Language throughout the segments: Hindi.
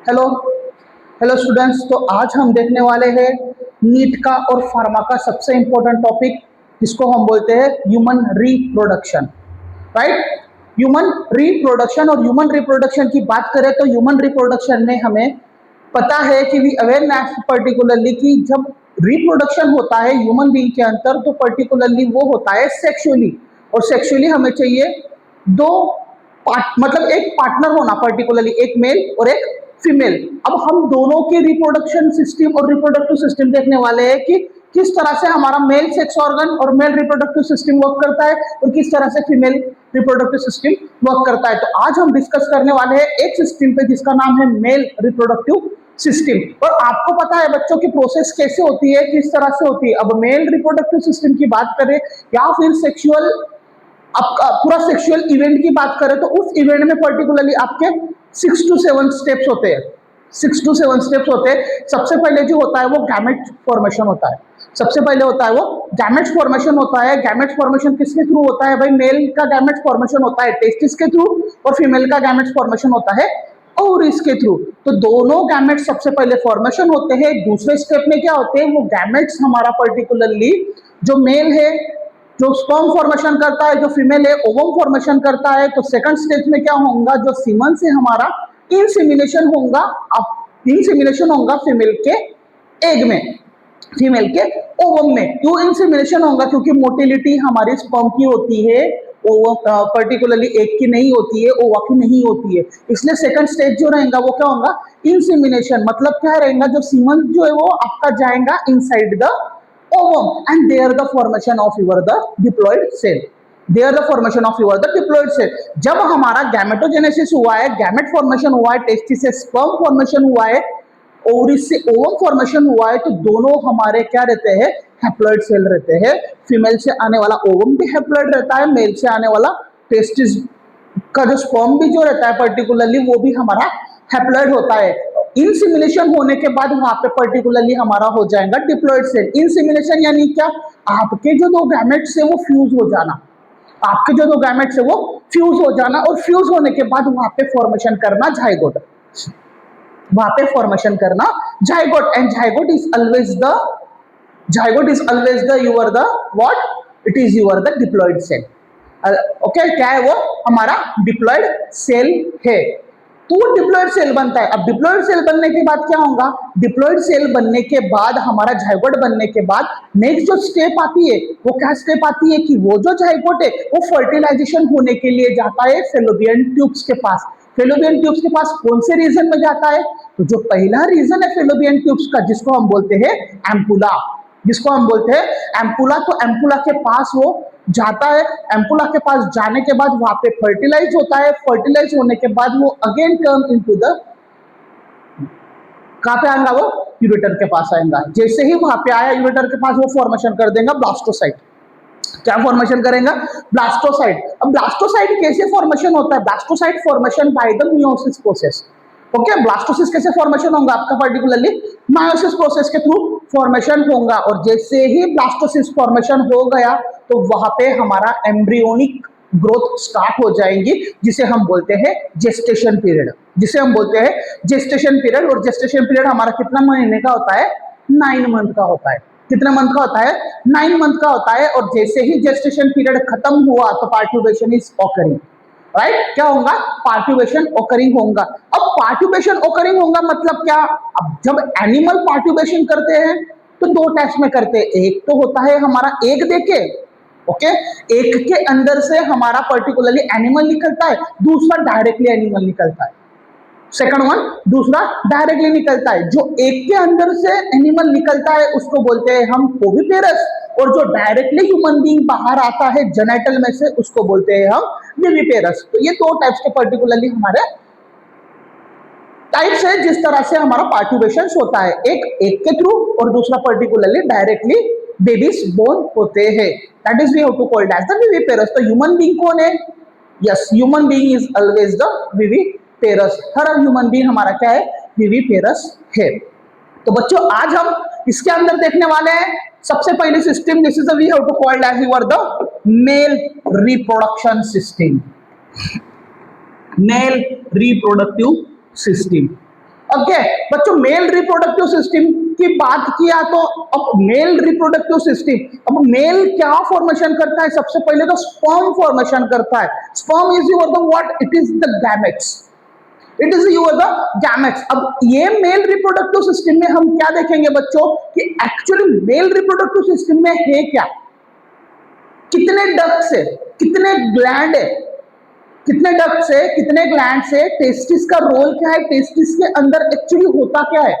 Hello hello students. तो आज हम देखने वाले हैं नीट का और फार्मा का सबसे इंपॉर्टेंट टॉपिक, जिसको हम बोलते हैं human reproduction. Right. Human reproduction, और ह्यूमन रिप्रोडक्शन की बात करें तो ह्यूमन रिप्रोडक्शन में हमें पता है कि वी अवेयरनेस पर्टिकुलरली कि जब रिप्रोडक्शन होता है ह्यूमन बीइंग के अंदर, तो पर्टिकुलरली वो होता है सेक्सुअली। और सेक्सुअली हमें चाहिए दो मतलब एक पार्टनर होना, पर्टिकुलरली एक मेल और एक फीमेल। अब हम दोनों के रिप्रोडक्शन सिस्टम और रिप्रोडक्टिव सिस्टम देखने वाले हैं कि किस तरह से हमारा मेल सेक्स ऑर्गन और मेल रिप्रोडक्टिव सिस्टम वर्क करता है और किस तरह से फीमेल रिप्रोडक्टिव सिस्टम वर्क करता है। तो आज हम डिस्कस करने वाले हैं एक सिस्टम पे जिसका नाम है मेल रिप्रोडक्टिव सिस्टम। और आपको पता है बच्चों की प्रोसेस कैसे होती है, किस तरह से होती है। अब मेल रिप्रोडक्टिव सिस्टम की बात करें या फिर सेक्सुअल, आपका पूरा सेक्सुअल इवेंट की बात करें तो उस इवेंट में पर्टिकुलरली आपके 6 to 7 स्टेप्स होते हैं। 6 to 7 स्टेप्स होते हैं। सबसे पहले जो होता है वो गैमेट फॉर्मेशन होता है। सबसे पहले होता है वो गैमेट फॉर्मेशन होता है। गैमेट फॉर्मेशन किसके थ्रू होता है भाई? मेल का गैमेट फॉर्मेशन होता है टेस्टिस के थ्रू, और फीमेल का गैमेट फॉर्मेशन होता है और इसके थ्रू। तो दोनों गैमेट सबसे पहले फॉर्मेशन होते हैं। दूसरे स्टेप में क्या होते हैं? वो गैमेट्स हमारा पर्टिकुलरली जो मेल है जो स्पर्म फॉर्मेशन करता है, जो फीमेल है ओवम फॉर्मेशन करता है। तो सेकंड स्टेज में क्या होगा? जो सीमन से हमारा इंसेमिनेशन होगा, अब इंसेमिनेशन होगा फीमेल के एग में, फीमेल के ओवम में। क्यों इंसेमिनेशन होगा? क्योंकि मोटिलिटी हमारी स्पर्म की होती है, पर्टिकुलरली एग की नहीं होती है, ओवा की नहीं होती है। इसलिए सेकंड स्टेज जो रहेगा वो क्या होगा? इंसेमिनेशन। मतलब क्या रहेगा? जो सीमन जो है वो आपका जाएगा inside the ovum, and there the formation of your the diploid cell, there the formation of your the diploid cell। जब हमारा गैमेटोजेनेसिस हुआ है, गैमेट फॉर्मेशन हुआ है, टेस्टिस से स्पर्म फॉर्मेशन हुआ है, ओवरिस से ओवम फॉर्मेशन हुआ है, तो दोनों हमारे क्या रहते हैं? हैप्लॉइड सेल रहते हैं। फीमेल से आने वाला ओवम भी हैप्लॉइड रहता है, मेल से आने वाला टेस्टिस का जो स्पर्म भी जो रहता है पर्टिकुलरली वो भी हमारा हैप्लॉइड होता है। इंसिमिनेशन होने के बाद वहां पे पर्टिकुलरली हमारा हो जाएगा डिप्लॉइड सेल। इंसिमिनेशन यानी क्या? आपके जो दो गैमेट्स है वो फ्यूज हो जाना, आपके जो दो गैमेट्स है वो फ्यूज हो जाना, और फ्यूज होने के बाद वहां पे फॉर्मेशन करना जाइगोट, वहां पे फॉर्मेशन करना zygote. And zygote is always the, zygote is always the your the what it is your the diploid cell. Okay, क्या है वो? हमारा डिप्लॉइड सेल है। तो वो डिप्लॉइड सेल बनता है। अब डिप्लॉइड सेल बनने के बाद क्या होगा? डिप्लॉइड सेल बनने के बाद हमारा जाइगोट बनने के बाद नेक्स्ट जो स्टेप आती है वो क्या स्टेप आती है कि वो जो जाइगोट है वो फर्टिलाइजेशन होने के लिए जाता है फेलोपियन ट्यूब्स के पास। फेलोपियन ट्यूब्स के पास कौन से रीजन में जाता है? तो जो पहला रीजन है फेलोपियन ट्यूब्स का, जिसको हम बोलते हैं एम्पुला, जिसको हम बोलते हैं एम्पुला। तो एम्पुला के पास वो जाता है। एम्पुला के पास जाने के बाद वहां पे फर्टिलाइज होता है। फर्टिलाइज होने के बाद वो अगेन टर्न इनटू द, कहां पे आएगा वो? यूरेटर के पास आएगा। जैसे ही वहां पे आया यूरेटर के पास, वो फॉर्मेशन कर देगा ब्लास्टोसाइट। क्या फॉर्मेशन करेगा? ब्लास्टोसाइट। अब ब्लास्टोसाइट कैसे फॉर्मेशन होता है? Blastocyte formation by the meiosis process. Okay, blastocyst कैसे फॉर्मेशन होगा आपका? पर्टिकुलरली मायोसिस प्रोसेस के थ्रू फॉर्मेशन होगा। और जैसे ही ब्लास्टोसिस फॉर्मेशन हो गया तो वहां पे हमारा एम्ब्रियोनिक ग्रोथ स्टार्ट हो जाएंगी, जिसे हम बोलते हैं जेस्टेशन पीरियड, जिसे हम बोलते हैं जेस्टेशन पीरियड। और जेस्टेशन पीरियड हमारा कितना महीने का होता है? 9 मंथ का होता है। कितने मंथ का होता है? 9 मंथ का होता है। और जैसे ही जेस्टेशन पीरियड खत्म हुआ तो पार्ट्यूबेशन इज ऑकरिंग। राइट, क्या होगा? पार्ट्यूबेशन ऑकरिंग होगा। अब पार्ट्यूबेशन ऑकरिंग होगा मतलब क्या? अब जब एनिमल पार्ट्यूबेशन करते हैं तो दो टाइप्स में करते हैं। एक तो होता है हमारा एग देके, ओके, एग के अंदर से हमारा पर्टिकुलरली एनिमल निकलता है, दूसरा डायरेक्टली एनिमल निकलता है। सेकंड वन, दूसरा डायरेक्टली निकलता है। जो एक के अंदर से एनिमल निकलता है उसको बोलते हैं हम ओविपेरस, और जो डायरेक्टली ह्यूमन बीइंग बाहर आता है जेनेटल में से उसको बोलते हैं हम विविपेरस। तो ये दो टाइप्स के पर्टिकुलरली हमारे टाइप्स है जिस तरह से हमारा पार्ट्यूबेशन होता है, एक एक के थ्रू और दूसरा पर्टिकुलरली डायरेक्टली बेबीज बोर्न होते हैं। That is we have to called as the viviparous. तो ह्यूमन बीइंग कौन है? Yes, human being is always the viviparous. हर ह्यूमन बीइंग हमारा क्या है? विविपेरस है। तो बच्चों आज हम इसके अंदर देखने वाले हैं सबसे पहले system, this is we have to called as your the male reproduction system, male reproductive system. Okay बच्चों, मेल रिप्रोडक्टिव सिस्टम की बात किया तो अब मेल रिप्रोडक्टिव सिस्टम, अब मेल क्या फॉर्मेशन करता है? सबसे पहले तो स्पर्म फॉर्मेशन करता है। Sperm is your the what? It is the gametes, it is your the gametes. अब ये मेल रिप्रोडक्टिव सिस्टम में हम क्या देखेंगे बच्चों कि एक्चुअली मेल रिप्रोडक्टिव सिस्टम में है क्या, कितने डक्ट्स है, कितने ग्लैंड है, कितने डक्ट से, कितने ग्लैंड से, टेस्टिस का रोल क्या है, टेस्टिस के अंदर एक्चुअली होता क्या है,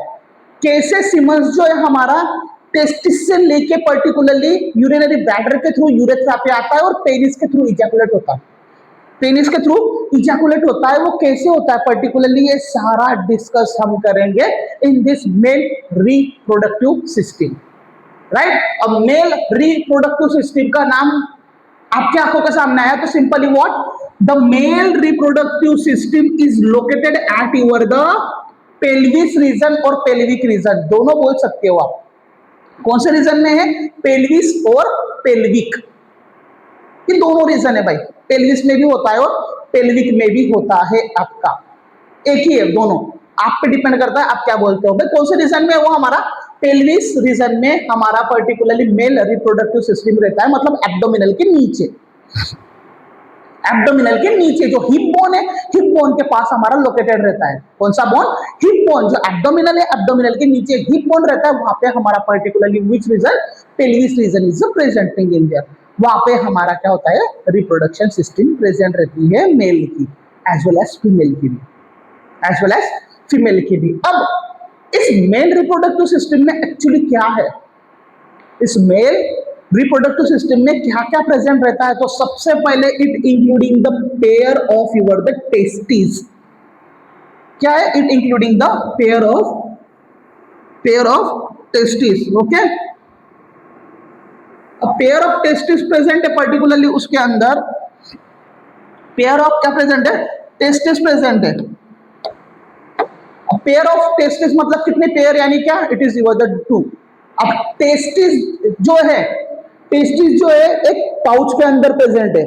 कैसे सिमन्स जो है हमारा टेस्टिस से लेके पर्टिकुलरली यूरिनरी ब्लैडर के थ्रू यूरेथ्रा पे आता है और पेनिस के थ्रू इजैकुलेट होता है, पेनिस के थ्रू इजैकुलेट होता है, वो कैसे होता है पर्टिकुलरली, ये सारा डिस्कस हम करेंगे in this male reproductive system, right. अब मेल रिप्रोडक्टिव सिस्टम का नाम आपके आंखों के सामने आया तो simply what, the male reproductive system is located at your the pelvis region और पेल्विक रीजन, दोनों बोल सकते हो आप। कौन से रीजन में है? पेल्विस और पेल्विक, ये दोनों रीजन है भाई, पेल्विस में भी होता है और पेल्विक में भी होता है आपका, एक ही है दोनों, आप पे डिपेंड करता है आप क्या बोलते हो भाई, कौन से रीजन में, वो हमारा पेल्विस रीजन में हमारा पर्टिकुलरली मेल रिप्रोडक्टिव सिस्टम रहता है, मतलब एब्डोमिनल के नीचे, एब्डोमिनल के नीचे जो हिप बोन है, हिप बोन के पास हमारा लोकेटेड रहता है, कौन सा बोन? हिप बोन, जो एब्डोमिनल है, एब्डोमिनल के नीचे हिप बोन रहता है, वहां पे हमारा particularly which region? Pelvis region is presenting in their, वहां पे हमारा क्या होता है? रिप्रोडक्शन सिस्टम प्रेजेंट रहती है मेल की एज वेल एज फीमेल की भी, एज वेल एज फीमेल की भी। अब इस मेल रिप्रोडक्टिव सिस्टम में एक्चुअली क्या है, इस मेल रिप्रोडक्टिव सिस्टम में क्या क्या प्रेजेंट रहता है? तो सबसे पहले it including the pair of your the testis, क्या है? It including the pair of testis, okay. अब पेयर ऑफ टेस्टिस प्रेजेंट है पर्टिकुलरली उसके अंदर, पेयर ऑफ क्या प्रेजेंट है? टेस्टिस प्रेजेंट है। पेयर ऑफ टेस्टिस मतलब कितने पेयर, यानी क्या? It is your the 2। अब टेस्टिस जो है, टेस्टिस जो है एक पाउच के अंदर प्रेजेंट है,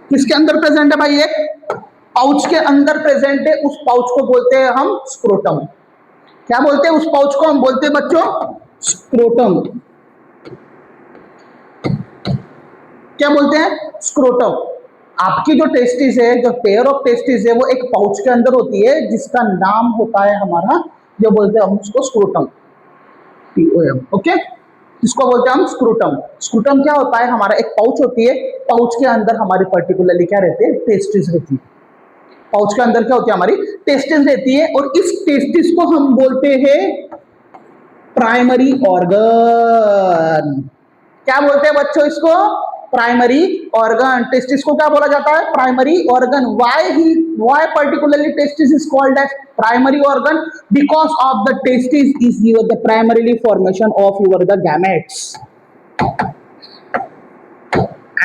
किसके अंदर प्रेजेंट है भाई? एक पाउच के अंदर प्रेजेंट है, उस पाउच को बोलते हैं हम स्क्रोटम। क्या बोलते हैं उस पाउच को? हम बोलते हैं बच्चों स्क्रोटम। क्या बोलते हैं? स्क्रोटम। आपकी जो टेस्टिस है, जो पेयर ऑफ टेस्टिस है, वो एक पाउच के अंदर होती है जिसका नाम होता है हमारा, जो बोलते हैं हम उसको स्क्रोटम, TOM, ओके। इसको बोलते हैं हम स्क्रूटम। स्क्रूटम क्या होता है? हमारा एक पाउच होती है, पाउच के अंदर हमारी पर्टिकुलरली क्या रहते हैं? टेस्टिस रहती है। पाउच के अंदर क्या होती है? हमारी टेस्टिस रहती है, और इस टेस्टिस को हम बोलते हैं प्राइमरी ऑर्गन। क्या बोलते हैं बच्चों इसको? Primary organ. टेस्टिस को क्या बोला जाता है? Primary organ. why particularly testis is called as primary organ? Because of the testis is your the primarily formation of your the gametes,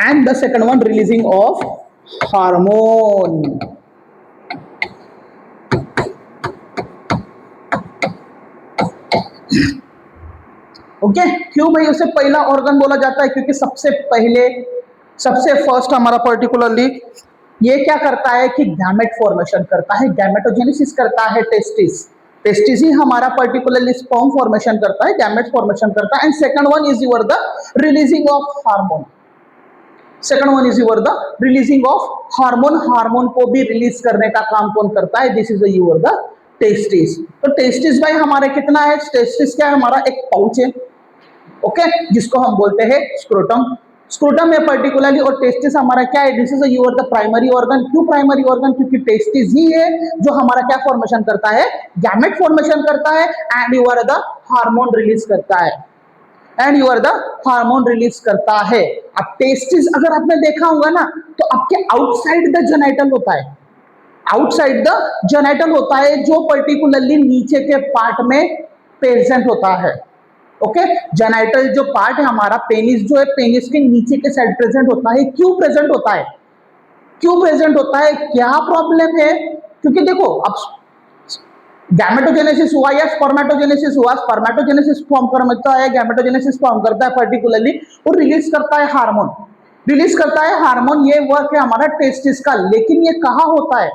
and the second one releasing of hormone. Okay क्यों भाई उसे पहला ऑर्गन बोला जाता है? क्योंकि सबसे पहले, सबसे फर्स्ट हमारा पर्टिकुलरली ये क्या करता है कि गैमेट फॉर्मेशन करता है, गैमेटोजेनेसिस करता है टेस्टिस। टेस्टिस ही हमारा पर्टिकुलरली स्पर्म फॉर्मेशन करता है, गैमेट फॉर्मेशन करता है। And second one is your the releasing of hormone. Second one is your the releasing of hormone. Hormone को भी रिलीज करने का काम कौन करता है? This is your the testis. तो टेस्टिस भाई हमारे कितना है? टेस्टिस क्या है? हमारा एक पाउच है, ओके, जिसको हम बोलते हैं स्क्रोटम। स्क्रोटम में पर्टिकुलरली, और टेस्टिस हमारा क्या है? This is your the primary organ. क्यों प्राइमरी ऑर्गन? क्योंकि टेस्टिस ही है जो हमारा क्या फॉर्मेशन करता है? गैमेट फॉर्मेशन करता है, and your the hormone release करता है, and your the hormone release करता है। अब टेस्टिस अगर आपने देखा होगा ना, तो आपके आउटसाइड द जेनाइटल होता है, आउटसाइड द जेनाइटल होता है, जो पर्टिकुलरली नीचे के पार्ट में प्रेजेंट होता है, ओके। जेनाइटल जो पार्ट है हमारा, पेनिस जो है, पेनिस के नीचे के साइड प्रेजेंट होता है। क्यों प्रेजेंट होता है? क्यों प्रेजेंट होता है? क्या प्रॉब्लम है? क्योंकि देखो, अब गैमेटोजेनेसिस हुआ या स्पर्मेटोजेनेसिस हुआ, स्पर्मेटोजेनेसिस फॉर्म करता है, गैमेटोजेनेसिस फॉर्म करता है पर्टिकुलरली, और रिलीज करता है हार्मोन, रिलीज करता है हार्मोन। ये वर्क है हमारा टेस्टिस का। लेकिन ये कहाँ होता है?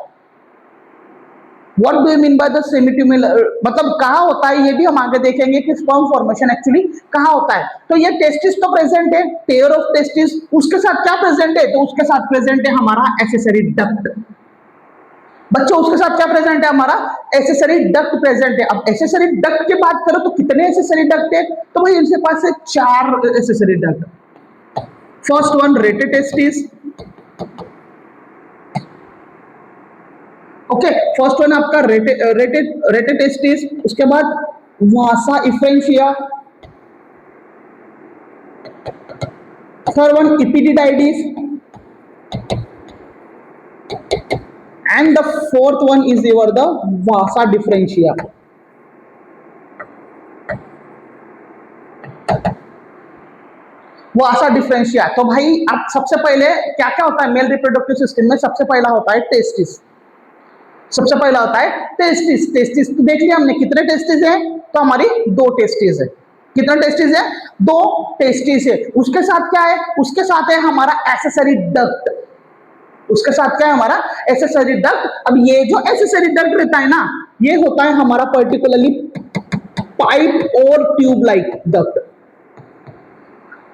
What do you mean by the semitubular, मतलब कहाँ होता है, ये भी हम आगे देखेंगे कि स्पर्म फॉर्मेशन एक्चुअली कहाँ होता है। तो ये टेस्टिस तो प्रेजेंट है, पेयर ऑफ टेस्टिस, उसके साथ क्या प्रेजेंट है, तो उसके साथ प्रेजेंट है हमारा एक्सेसरी डक्ट। बच्चों उसके साथ क्या प्रेजेंट है, हमारा एक्सेसरी डक्ट प्रेजेंट है। अब एक्सेसरी डक्ट की बात करो तो कितने एक्सेसरी डक्ट है, तो भाई इनके पास है 4 accessory duct. First one rete testis, okay, first one आपका रेटेटेस्टिस, उसके बाद vasa efferentia, third one epididymis, and the fourth one is your the vasa differentia। Vasa differentia, तो भाई अब सबसे पहले क्या क्या होता है मेल रिप्रोडक्टिव सिस्टम में, सबसे पहला होता है टेस्टिस। सबसे पहला होता है टेस्टिस। टेस्टिस तो देख लिया हमने, कितने टेस्टिस है, तो हमारी 2 टेस्टिस है। कितना टेस्टिस है, 2 टेस्टिस है। उसके साथ क्या है, उसके साथ है हमारा एक्सेसरी डक्ट। उसके साथ क्या है हमारा एक्सेसरी डक्ट। अब ये जो एक्सेसरी डक्ट रहता है ना, ये होता है हमारा पर्टिकुलरली पाइप और ट्यूब लाइक डक्ट।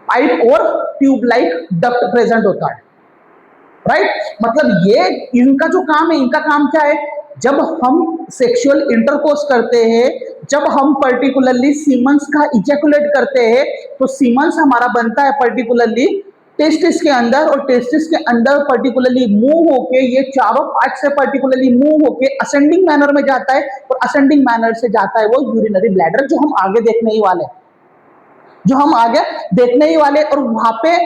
पाइप और ट्यूब लाइक डक्ट प्रेजेंट होता है, राइट। मतलब ये इनका जो काम है, इनका काम क्या है, जब हम सेक्सुअल इंटरकोर्स करते हैं, जब हम पर्टिकुलरली सीमंस का इजैकुलेट करते हैं, तो सीमंस हमारा बनता है पर्टिकुलरली टेस्टिस के अंदर, और टेस्टिस के अंदर पर्टिकुलरली मूव होके ये चारों पार्ट से पर्टिकुलरली मूव होके असेंडिंग मैनर में जाता है, और असेंडिंग मैनर से जाता है वो यूरिनरी ब्लैडर, जो हम आगे देखने ही वाले, जो हम आगे देखने ही वाले। और वहां पे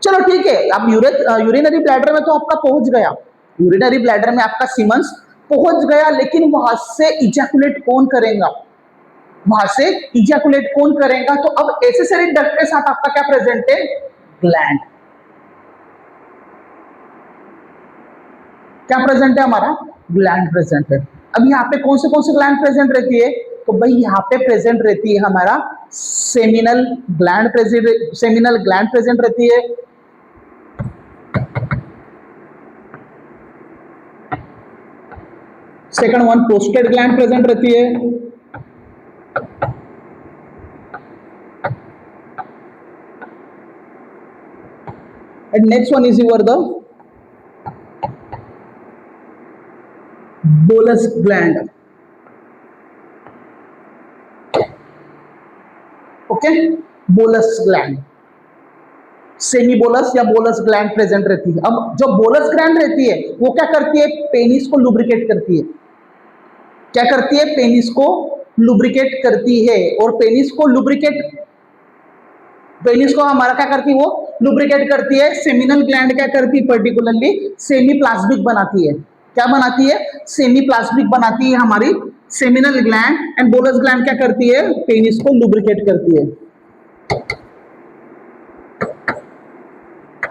चलो ठीक है, अब यूरिनरी ब्लैडर में तो आपका पहुंच गया, यूरिनरी ब्लैडर में आपका सीमंस पहुंच गया, लेकिन वहां से इजैकुलेट कौन करेगा, वहां से इजैकुलेट कौन करेगा, तो अब एक्सेसरी डक्ट के साथ आपका क्या प्रेजेंट है, ग्लैंड। क्या प्रेजेंट है हमारा, ग्लैंड प्रेजेंट है। अब यहाँ पे कौन से ग्लैंड प्रेजेंट रहती है, तो भाई यहाँ पे प्रेजेंट रहती है हमारा सेमिनल ग्लैंड प्रेजेंट रहती है। Second one prostate gland present रहती है। And next one is your the bolus gland. Okay, bolus gland, semi bolus या बोलस ग्लैंड प्रेजेंट रहती है। अब जो बोलस ग्लैंड रहती है वो क्या करती है, पेनिस को लुब्रिकेट करती है। क्या करती है, पेनिस को लुब्रिकेट करती है। और पेनिस को हमारा क्या करती है, वो लुब्रिकेट करती है। सेमिनल ग्लैंड क्या करती है, पर्टिकुलरली सेमी प्लाज्मिक बनाती है। क्या बनाती है, सेमी प्लाज्मिक बनाती है हमारी seminal gland. And bolus gland क्या करती है, पेनिस को लुब्रिकेट करती है,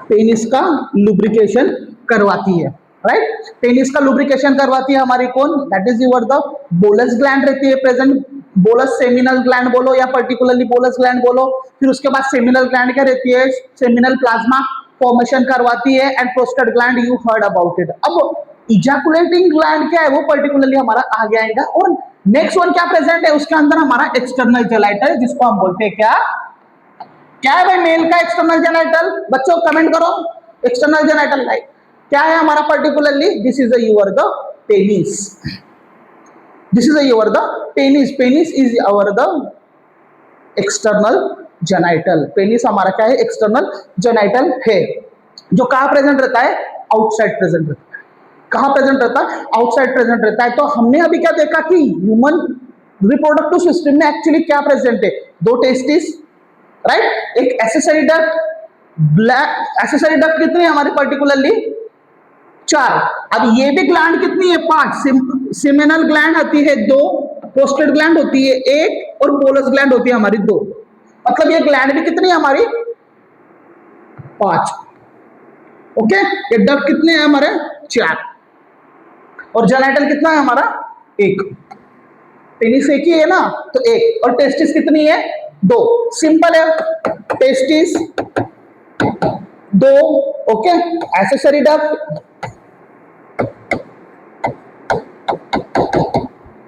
पेनिस का लुब्रिकेशन करवाती है, राइट। पेनिस का लुब्रिकेशन करवाती है हमारी कौन, that is your the bolus gland रहती है प्रेजेंट। बोलस सेमिनल ग्लैंड बोलो या पर्टिकुलरली बोलस ग्लैंड बोलो। फिर उसके बाद सेमिनल ग्लैंड क्या रहती है, सेमिनल प्लाज्मा फॉर्मेशन करवाती है। And prostate gland you heard about it. अब इजैकुलेटिंग ग्लैंड क्या है, वो पर्टिकुलरली हमारा आगे आएगा। और नेक्स्ट वन क्या प्रेजेंट है, उसके अंदर हमारा एक्सटर्नल जेनाइटल, जिसको हम बोलते हैं क्या, क्या है भाई मेल का एक्सटर्नल जेनाइटल, बच्चों कमेंट करो। एक्सटर्नल जेनाइटल लाइक क्या है हमारा particularly, this is your the penis. This is your the penis. Penis is your the external genital. Penis हमारा क्या है, एक्सटर्नल जेनाइटल है, जो कहां प्रेजेंट रहता है, आउटसाइड प्रेजेंट रहता है। कहां प्रेजेंट रहता है, आउटसाइड प्रेजेंट रहता है। तो हमने अभी क्या देखा कि ह्यूमन रिप्रोडक्टिव सिस्टम में एक्चुअली क्या प्रेजेंट है, 2 टेस्टिस, राइट, एक accessory duct. Black accessory duct कितनी है हमारी पर्टिकुलरली, 4। अब ये भी ग्लैंड कितनी है, 5। सेमिनल ग्लैंड आती है 2, प्रोस्टेट ग्लैंड होती है 1, और बोलस ग्लैंड होती है हमारी 2। मतलब ये ग्लैंड भी कितनी है हमारी, 5। ओके, ये डक्ट कितने हैं हमारे, 4। और जेनाइटल कितना है हमारा, 1। पेनिस एक ही है ना, तो 1। और टेस्टिस कितनी है, 2। सिंपल है, testis 2, okay. Accessory duct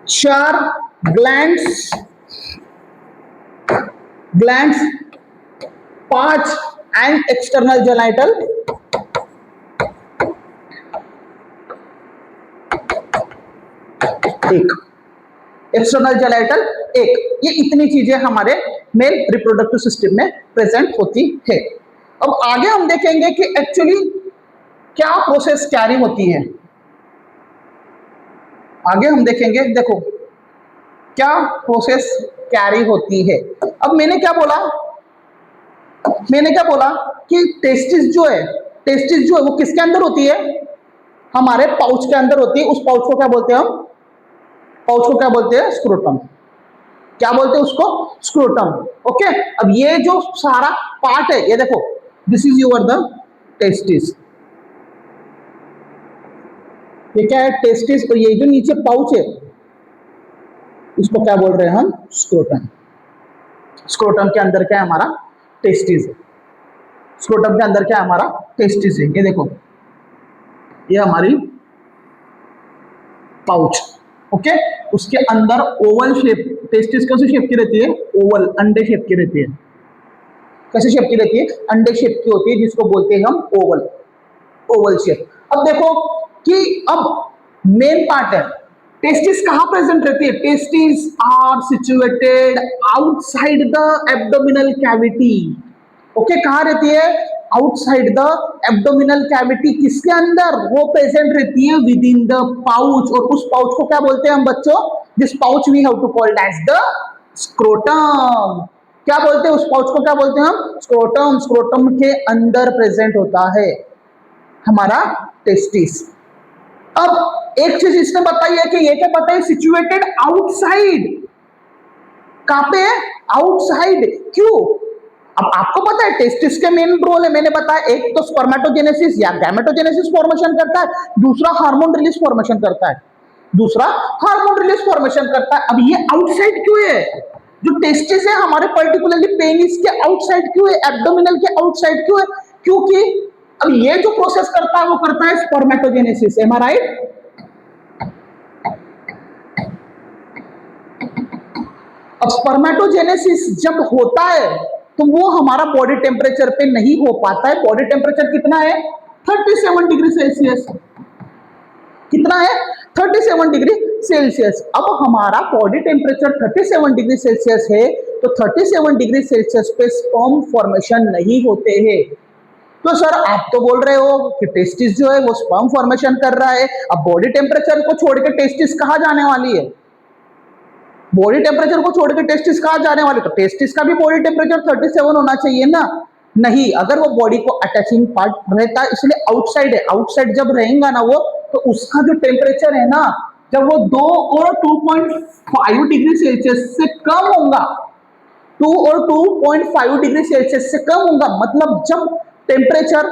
4 glands, 5 and external genital, 1 external genital 1। ये इतनी चीजें हमारे मेल रिप्रोडक्टिव सिस्टम में प्रेजेंट होती है। अब आगे हम देखेंगे कि एक्चुअली क्या प्रोसेस कैरी होती है। आगे हम देखेंगे, देखो क्या प्रोसेस कैरी होती है। अब मैंने क्या बोला कि टेस्टिस जो है वो किसके अंदर होती है, हमारे पाउच के अंदर होती है। उस पाउच को क्या बोलते हैं हम, पाउच को क्या बोलते हैं, स्क्रोटम। क्या बोलते हैं उसको, स्क्रोटम। ओके, अब ये जो सारा पार्ट है, ये देखो, this is your the testis. ये क्या है, टेस्टिस। और ये जो नीचे पाउच है, इसको क्या बोल रहे हैं हम, स्क्रोटम। स्क्रोटम के अंदर क्या है, हमारा टेस्टिस है। स्क्रोटम के अंदर क्या है, हमारा टेस्टिस है। ये देखो, ये हमारी पाउच। ओके, उसके अंदर ओवल शेप, टेस्टिस कैसे शेप की रहती है, ओवल, अंडे शेप की रहती है। कैसे शेप की रहती है, अंडे शेप की होती है, जिसको बोलते हैं हम ओवल, ओवल शेप। अब देखो कि अब मेन पार्ट है, टेस्टिस कहां प्रेजेंट रहती है, testis are situated outside the abdominal cavity. Okay, कहां रहती है, आउटसाइड द एब्डोमिनल कैविटी। किसके अंदर, वो प्रेजेंट रहती है विद इन द पाउच। और उस पाउच को क्या बोलते हैं हम बच्चों, this pouch we have to called as the scrotum. क्या बोलते हैं उस पाउच को, क्या बोलते हैं हम, स्क्रोटम। स्क्रोटम के अंदर प्रेजेंट होता है हमारा टेस्टिस। अब एक चीज इसने बताई है कि ये क्या बताइए, सिचुएटेड आउटसाइड। कहां पे है, आउटसाइड। क्यों, अब आपको पता है टेस्टिस के मेन रोल है, मैंने बताया, एक तो स्पर्मेटोजेनेसिस या गैमेटोजेनेसिस फॉर्मेशन करता है, दूसरा हार्मोन रिलीज फॉर्मेशन करता है, दूसरा हार्मोन रिलीज फॉर्मेशन करता है। अब ये आउटसाइड क्यों है, जो टेस्टिस है हमारे पर्टिकुलरली पेनिस के आउटसाइड क्यों है, एब्डोमिनल के आउटसाइड क्यों है, क्योंकि अब ये जो प्रोसेस करता है वो करता है स्पर्मेटोजेनेसिस। एम आई राइट। अब स्पर्मेटोजेनेसिस जब होता है तो वो हमारा बॉडी टेम्परेचर पे नहीं हो पाता है। बॉडी टेम्परेचर कितना है, 37 डिग्री सेल्सियस। कितना है, 37 डिग्री सेल्सियस। अब हमारा बॉडी टेम्परेचर 37 डिग्री सेल्सियस है, तो 37 डिग्री सेल्सियस पे स्पर्म फॉर्मेशन नहीं होते हैं। तो सर आप तो बोल रहे हो कि टेस्टिस जो है वो स्पर्म फॉर्मेशन कर रहा है, अब बॉडी टेम्परेचर को छोड़ के टेस्टिस कहां जाने वाली है, बॉडी टेम्परेचर को छोड़ के टेस्टिस कहां जाने वाले, तो टेस्टिस का भी बॉडी टेम्परेचर 37 होना चाहिए ना। नहीं, अगर वो बॉडी को अटैचिंग पार्ट रहता है, इसलिए आउटसाइड है। आउटसाइड जब रहेगा ना वो, तो उसका जो टेम्परेचर है ना, जब वो 2 और 2.5 डिग्री सेल्सियस से कम होगा, 2 और 2.5 डिग्री सेल्सियस से कम होगा, मतलब जब टेम्परेचर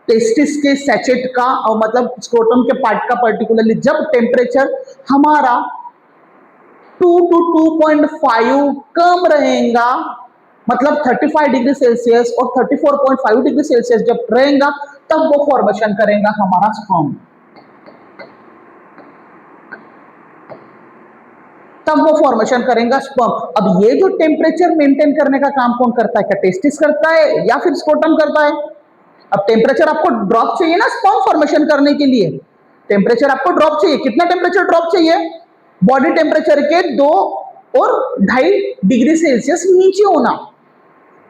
टेस्टिस के सैचेट का, और मतलब स्क्रोटम के पार्ट का पर्टिकुलरली, जब टेम्परेचर हमारा 2 to 2.5 कम रहेगा, मतलब 35 डिग्री सेल्सियस और 34.5 डिग्री सेल्सियस जब रहेगा, तब वो फॉर्मेशन करेगा हमारा स्पर्म। तब वो फॉर्मेशन करेगा स्पर्म। अब ये जो टेम्परेचर मेंटेन करने का काम कौन करता है, क्या टेस्टिस करता है या फिर स्क्रोटम करता है। अब टेम्परेचर आपको ड्रॉप चाहिए ना स्पर्म फॉर्मेशन करने के लिए, टेम्परेचर आपको ड्रॉप चाहिए। कितना टेम्परेचर ड्रॉप चाहिए, बॉडी टेम्परेचर के 2 और 2.5 डिग्री सेल्सियस नीचे होना।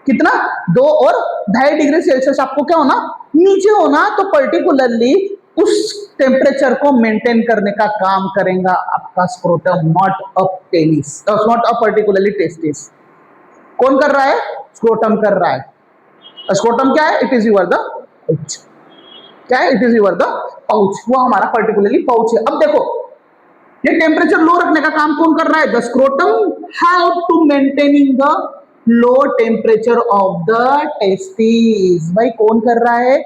कितना, 2 और 2.5 डिग्री सेल्सियस आपको क्या होना, नीचे होना। तो पर्टिकुलरली उस टेम्परेचर को मेंटेन करने का काम करेगा आपका scrotum, not a penis, not a particularly testis. कौन कर रहा है, स्क्रोटम कर रहा है। स्क्रोटम क्या है, it is your the pouch. क्या है, it is your the pouch, वो हमारा पर्टिकुलरली पाउच है। अब देखो, ये टेम्परेचर लो रखने का काम कौन कर रहा है, the scrotum have to maintaining the low temperature of the testis. भाई कौन कर रहा है,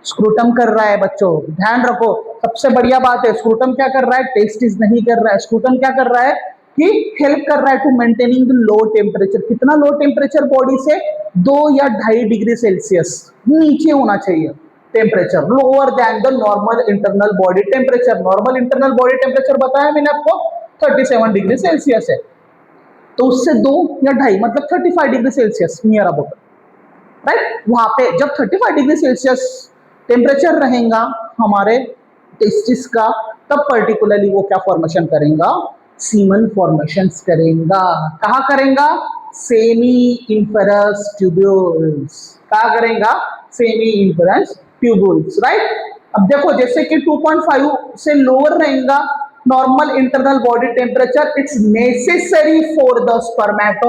स्क्रोटम कर रहा है। बच्चों ध्यान रखो, सबसे बढ़िया बात है, स्क्रोटम क्या कर रहा है, टेस्टिस नहीं कर रहा है। स्क्रोटम क्या कर रहा है कि हेल्प कर रहा है to maintaining the low temperature. कितना लो टेम्परेचर, बॉडी से 2 या 2.5 डिग्री सेल्सियस नीचे होना चाहिए temperature, lower than the normal internal body temperature. Normal internal body temperature बताया मैंने आपको 37 डिग्री सेल्सियस है, तो उससे 2 या 2.5 मतलब 35 degree Celsius near about, right. वहां पे जब 35 डिग्री सेल्सियस टेम्परेचर रहेगा हमारे टेस्टिस का, तब पर्टिकुलरली वो क्या फॉर्मेशन करेगा, सीमन फॉर्मेशन करेगा। कहा करेगा, सेमी इंफेरस ट्यूब्यूल्स। कहा करेगा, सेमी इंफेरस ट्यूब्यूल्स, राइट। अब देखो जैसे कि 2.5 से लोअर रहेगा normal internal body temperature, it's necessary for the spermatogenesis.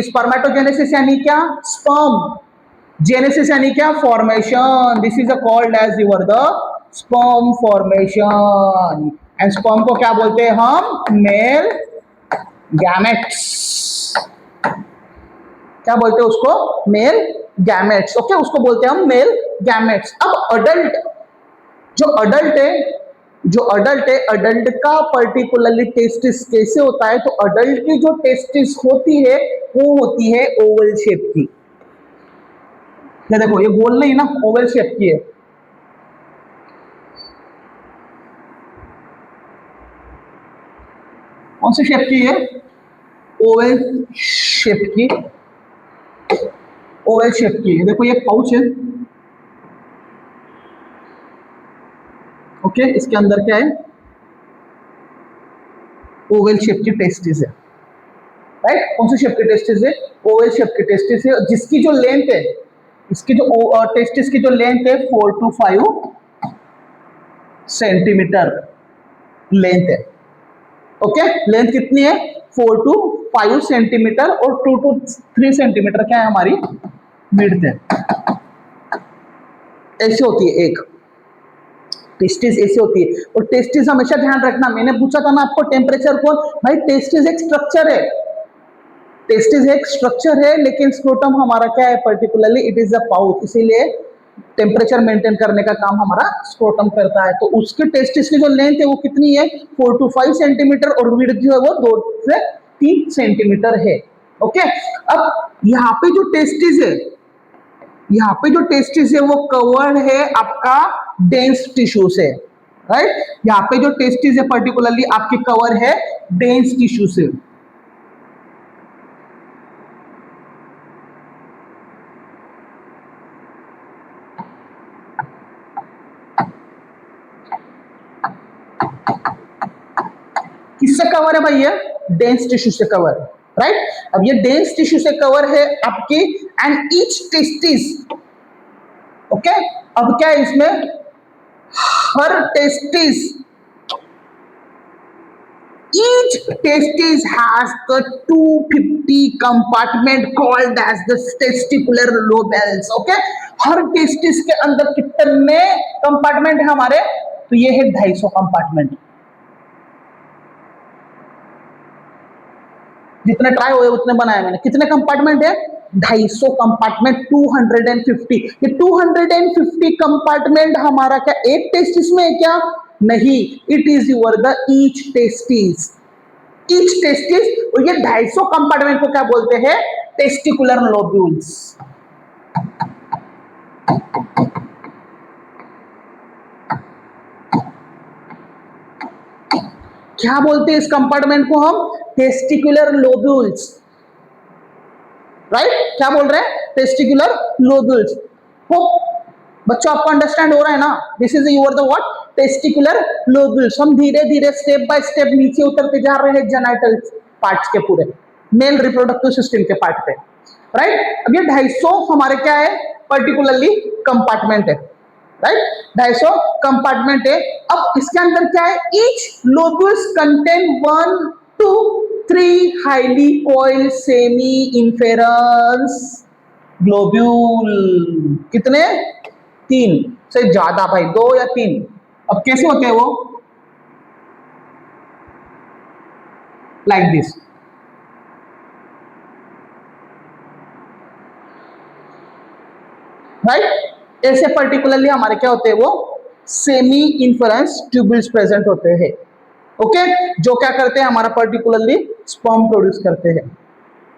Spermatogenesis यानी क्या, स्पर्म। जेनेसिस यानी क्या, formation. This is called as your the sperm formation. And sperm को क्या बोलते हैं हम, मेल गैमेट्स। क्या बोलते हैं उसको, मेल गैमेट्स। ओके, उसको बोलते हैं हम मेल गैमेट्स। अब अडल्ट, जो अडल्ट है अडल्ट का पर्टिकुलरली टेस्टिस कैसे होता है, तो अडल्ट की जो टेस्टिस होती है वो होती है ओवल शेप की। ये देखो, ये गोल नहीं ना, ओवल शेप की है। कौन सी शेप की है, ओवल शेप की। ओवल शेप की है। देखो ये पाउच है, ओके, इसके अंदर क्या है, ओवल शेप की टेस्टिस है, राइट। कौन सी शेप की टेस्टिस है, ओवल शेप की टेस्टिस है, जिसकी जो लेंथ है, इसकी जो टेस्टिस की जो लेंथ है 4 to 5 सेंटीमीटर लेंथ है। ओके, लेंथ कितनी है, 4 to 5 सेंटीमीटर, और 2 to 3 सेंटीमीटर क्या है हमारी विड्थ है। ऐसी होती है एक टेस्टिस, ऐसी होती है। और टेस्टिस हमेशा ध्यान रखना, मैंने पूछा था ना आपको टेम्परेचर को, भाई टेस्टिस एक स्ट्रक्चर है, टेस्टिस एक स्ट्रक्चर है, लेकिन स्क्रोटम हमारा क्या है, particularly it is a pouch, इसीलिए टेम्परेचर मेंटेन करने का काम हमारा स्क्रोटम करता है। तो उसके टेस्टिस की जो लेंथ है वो कितनी है, 4 to 5 सेंटीमीटर, और विड्थ जो है वो 2 से 3 सेंटीमीटर है। ओके, अब यहाँ पे जो टेस्टिस है, यहाँ पे जो टेस्टिस है वो कवर्ड है आपका डेंस टिश्यू से, राइट। यहाँ पे जो टेस्टिस है पर्टिकुलरली आपकी कवर है डेंस टिश्यू से। किससे कवर है भैया, डेंस टिश्यू से कवर है, राइट। अब ये डेंस टिश्यू से कवर है आपकी, एंड ईच टेस्टिस, ओके। अब क्या है इसमें, हर testis, each testis has the 250 compartment called as the testicular lobules, okay। Her testis के अंदर कितने कंपार्टमेंट है हमारे, तो ये है 250 कंपार्टमेंट। जितने ट्राई हुए उतने बनाए मैंने। कितने कंपार्टमेंट है, 250 कंपार्टमेंट, 250। ये 250 कंपार्टमेंट हमारा क्या एक टेस्टिस में है क्या, नहीं, it is your the each testis, each testis. और ये 250 कंपार्टमेंट को क्या बोलते हैं, टेस्टिकुलर लोब्यूल्स। क्या बोलते हैं इस कंपार्टमेंट को हम, टेस्टिकुलर लोब्यूल्स, राइट। क्या बोल रहे हैं, टेस्टिकुलर लोब्यूल्स। हो बच्चों, आपको अंडरस्टैंड हो रहा है ना, this is your the what, testicular lobules. हम धीरे धीरे स्टेप बाय स्टेप नीचे उतरते जा रहे हैं जेनाइटल पार्ट्स के, पूरे मेल रिप्रोडक्टिव सिस्टम के पार्ट पे, राइट। अब ये 250 हमारे क्या है, पर्टिकुलरली कंपार्टमेंट है, राइट। 250 कंपार्टमेंट है। अब इसके अंदर क्या है, each lobules contain 1 to 3 highly coil seminiferous globule. कितने, 3 से ज्यादा भाई, 2 या 3। अब कैसे होते हैं वो, लाइक दिस, राइट। ऐसे पर्टिकुलरली हमारे क्या होते हैं, वो सेमी इंफेरेंस ट्यूब्यूल्स प्रेजेंट होते हैं, ओके। जो क्या करते हैं, हमारा पर्टिकुलरली स्पर्म प्रोड्यूस करते हैं।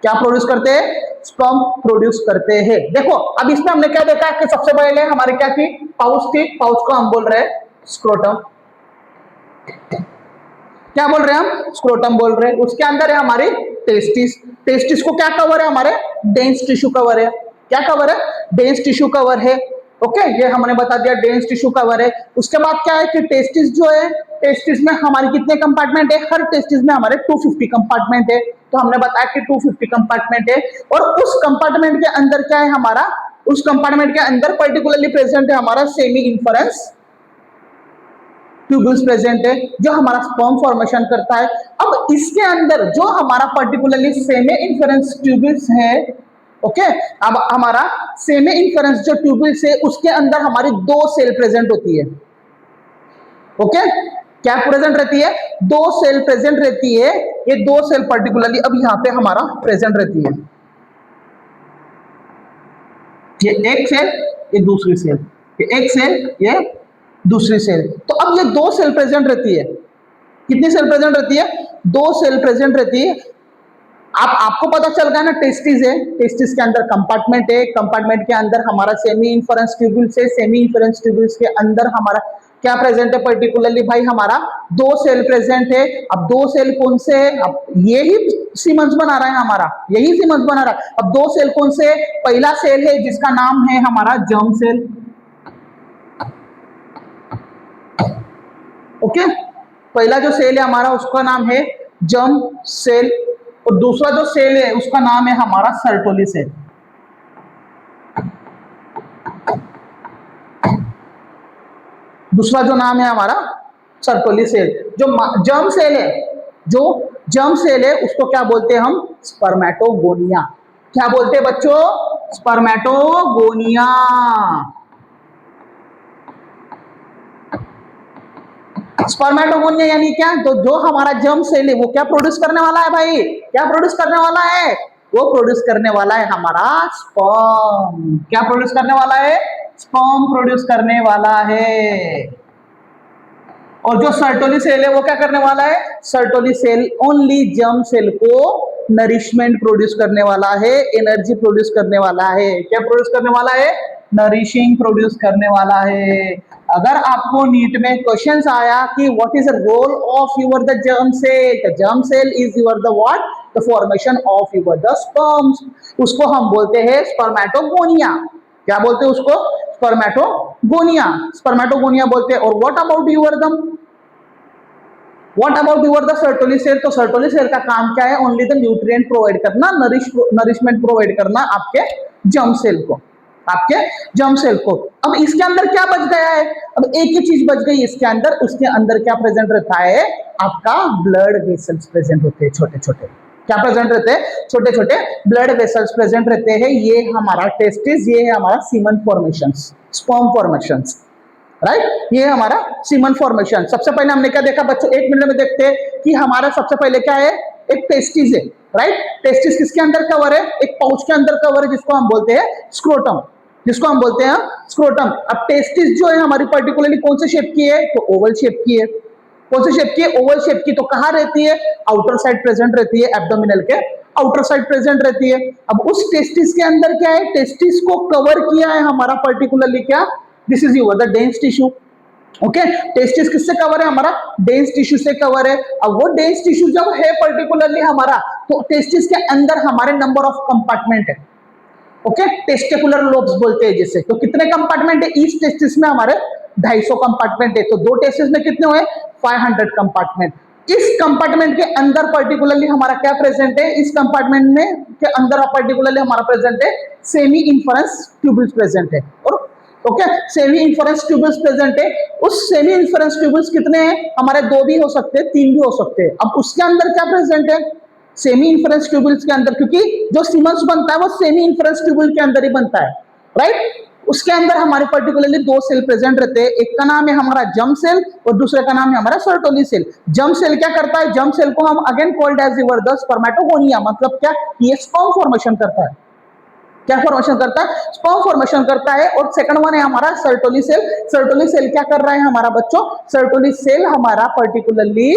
क्या प्रोड्यूस करते हैं, स्पर्म प्रोड्यूस करते हैं। देखो अब इसमें हमने क्या देखा कि सबसे पहले हमारे क्या थी, पाउच थी, पाउच को हम बोल रहे हैं स्क्रोटम। क्या बोल रहे हैं हम, स्क्रोटम बोल रहे हैं। उसके अंदर है हमारी टेस्टिस। टेस्टिस को क्या कवर है, हमारे डेंस टिश्यू कवर है। क्या कवर है, डेंस टिश्यू कवर है। ओके, ये हमने बता दिया डेंस टिश्यू कवर है। उसके बाद क्या है कि टेस्टिस जो है, टेस्टिस में हमारे कितने कंपार्टमेंट है, हर टेस्टिस में हमारे 250 कंपार्टमेंट है। तो हमने बताया कि 250 कंपार्टमेंट है। और उस कंपार्टमेंट के अंदर क्या है हमारा, उस कंपार्टमेंट के अंदर पर्टिकुलरली प्रेजेंट है हमारा सेमी इन्फेरेंस ट्यूबल्स प्रेजेंट है, जो हमारा स्पर्म फॉर्मेशन करता है। अब इसके अंदर जो हमारा पर्टिकुलरली सेमी इन्फेरेंस ट्यूबल्स है, ओके, अब हमारा सेमी इन्फेरेंस जो ट्यूबल्स है उसके अंदर हमारी दो सेल प्रेजेंट होती है। ओके, क्या प्रेजेंट रहती है, दो सेल प्रेजेंट रहती है। ये दो सेल पर्टिकुलरली अब यहां पे हमारा प्रेजेंट रहती है। ये एक सेल, ये दूसरी सेल, ये एक सेल, ये दूसरी सेल। तो अब ये दो सेल प्रेजेंट रहती है। कितनी सेल प्रेजेंट रहती है, दो सेल प्रेजेंट रहती है। आपको पता चल गया ना, टेस्टिस है, टेस्टिस के अंदर कंपार्टमेंट है, कंपार्टमेंट के अंदर हमारा सेमी इन्फेरेंस ट्यूबल्स है, सेमी इन्फेरेंस ट्यूबल्स के अंदर हमारा क्या प्रेजेंट है पर्टिकुलरली भाई, हमारा दो सेल प्रेजेंट है। अब दो सेल कौन से है, अब यही सीमेंस बना रहा है हमारा, यही सीमेंस बना रहा है। अब दो सेल कौन से है, पहला सेल है जिसका नाम है हमारा जर्म सेल। ओके, पहला जो सेल है हमारा उसका नाम है जर्म सेल, और दूसरा जो सेल है उसका नाम है हमारा सर्टोली सेल। दूसरा जो नाम है हमारा सर्टोली सेल। जो जर्म सेल है, जो जर्म सेल है उसको क्या बोलते हैं हम, स्पर्मेटोगोनिया। क्या बोलते हैं बच्चों, स्पर्मेटोगोनिया। स्पर्मेटोगोनिया यानी क्या, तो जो हमारा जर्म सेल है वो क्या प्रोड्यूस करने वाला है भाई, क्या प्रोड्यूस करने वाला है, वो प्रोड्यूस करने वाला है हमारा स्पर्म। क्या प्रोड्यूस करने वाला है, स्पर्म प्रोड्यूस करने वाला है। और जो सर्टोली सेल है वो क्या करने वाला है, Sertoli cell only germ cell को नरिशमेंट प्रोड्यूस करने वाला है, एनर्जी प्रोड्यूस करने वाला है। क्या प्रोड्यूस करने वाला है, नरिशिंग प्रोड्यूस करने वाला है। अगर आपको नीट में क्वेश्चंस आया कि what is the role of your the germ cell, the germ cell is your the what, the formation of your the sperms, उसको हम बोलते हैं स्पर्मेटोगोनिया। क्या बोलते हैं उसको, स्पर्मेटोगोनिया, स्पर्मेटोगोनिया बोलते हैं। और what about your the Sertoli cell, तो सर्टोली सेल का काम क्या है, ओनली द न्यूट्रिएंट प्रोवाइड करना, नरिशमेंट प्रोवाइड करना आपके जर्म सेल को, आपके जर्म सेल को। अब इसके अंदर क्या बच गया है, अब एक ही चीज बच गई इसके अंदर, उसके अंदर क्या प्रेजेंट रहता है, आपका ब्लड वेसल्स प्रेजेंट होते हैं, छोटे छोटे। क्या प्रेजेंट रहते हैं, छोटे छोटे ब्लड वेसल्स प्रेजेंट रहते हैं। ये हमारा टेस्टिस, ये है हमारा semen formations, sperm formations, right, ये हमारा सीमन फॉर्मेशन। सबसे पहले हमने क्या देखा बच्चों, एक मिनट में देखते हैं कि हमारा सबसे पहले क्या है, एक टेस्टिस है, राइट। टेस्टिस किसके अंदर कवर है, एक पाउच के अंदर कवर है जिसको हम बोलते हैं स्क्रोटम, जिसको हम बोलते हैं स्क्रोटम। अब टेस्टिस जो है हमारी पर्टिकुलरली कौन से शेप की है, तो ओवल शेप की है। कौन से शेप की है, ओवल शेप की। तो कहां रहती है, आउटर साइड प्रेजेंट रहती है, एब्डोमिनल के आउटर साइड प्रेजेंट रहती है। अब उस टेस्टिस के अंदर क्या है, टेस्टिस को कवर किया है हमारा पर्टिकुलरली क्या, this is your the dense tissue. Okay, testis किससे कवर है, हमारा डेंस टिश्यू से कवर है। अब वो डेंस टिश्यू जब है पर्टिकुलरली हमारा, तो टेस्टिस के अंदर हमारे नंबर ऑफ कंपार्टमेंट है। ओके, टेस्टिकुलर लोब्स बोलते हैं जिसे। तो कितने कंपार्टमेंट है, ईच टेस्टिस में हमारे 250 कंपार्टमेंट है। तो दो टेस्टिस में कितने हुए, 500 कंपार्टमेंट। इस कंपार्टमेंट के अंदर पर्टिकुलरली हमारा क्या प्रेजेंट है, इस कंपार्टमेंट में के अंदर पर्टिकुलरली हमारा प्रेजेंट है सेमी इन्फेरेंस ट्यूबल्स प्रेजेंट है। और okay, semi inference tubules present है। उस सेमी इन्फेरेंस ट्यूबल्स कितने हैं, हमारे दो भी हो सकते हैं, तीन भी हो सकते हैं। अब उसके अंदर क्या प्रेजेंट है, सेमी इन्फेरेंस ट्यूबल्स के अंदर, क्योंकि जो सीमेंस बनता है वो सेमी इन्फेरेंस ट्यूबल के अंदर ही बनता है, राइट। उसके अंदर हमारे पर्टिकुलरली दो सेल प्रेजेंट रहते हैं, एक का नाम है हमारा जर्म सेल और दूसरे का नाम है हमारा सर्टोली सेल। जर्म सेल क्या करता है, जर्म सेल को हम again called as your the spermatogonia, मतलब क्या, ये स्पर्म फॉर्मेशन करता है। क्या फॉर्मेशन करता है, स्पर्म फॉर्मेशन करता है। और सेकंड वन है हमारा सर्टोली सेल। सर्टोली सेल क्या कर रहा है हमारा बच्चों, सर्टोली सेल हमारा पर्टिकुलरली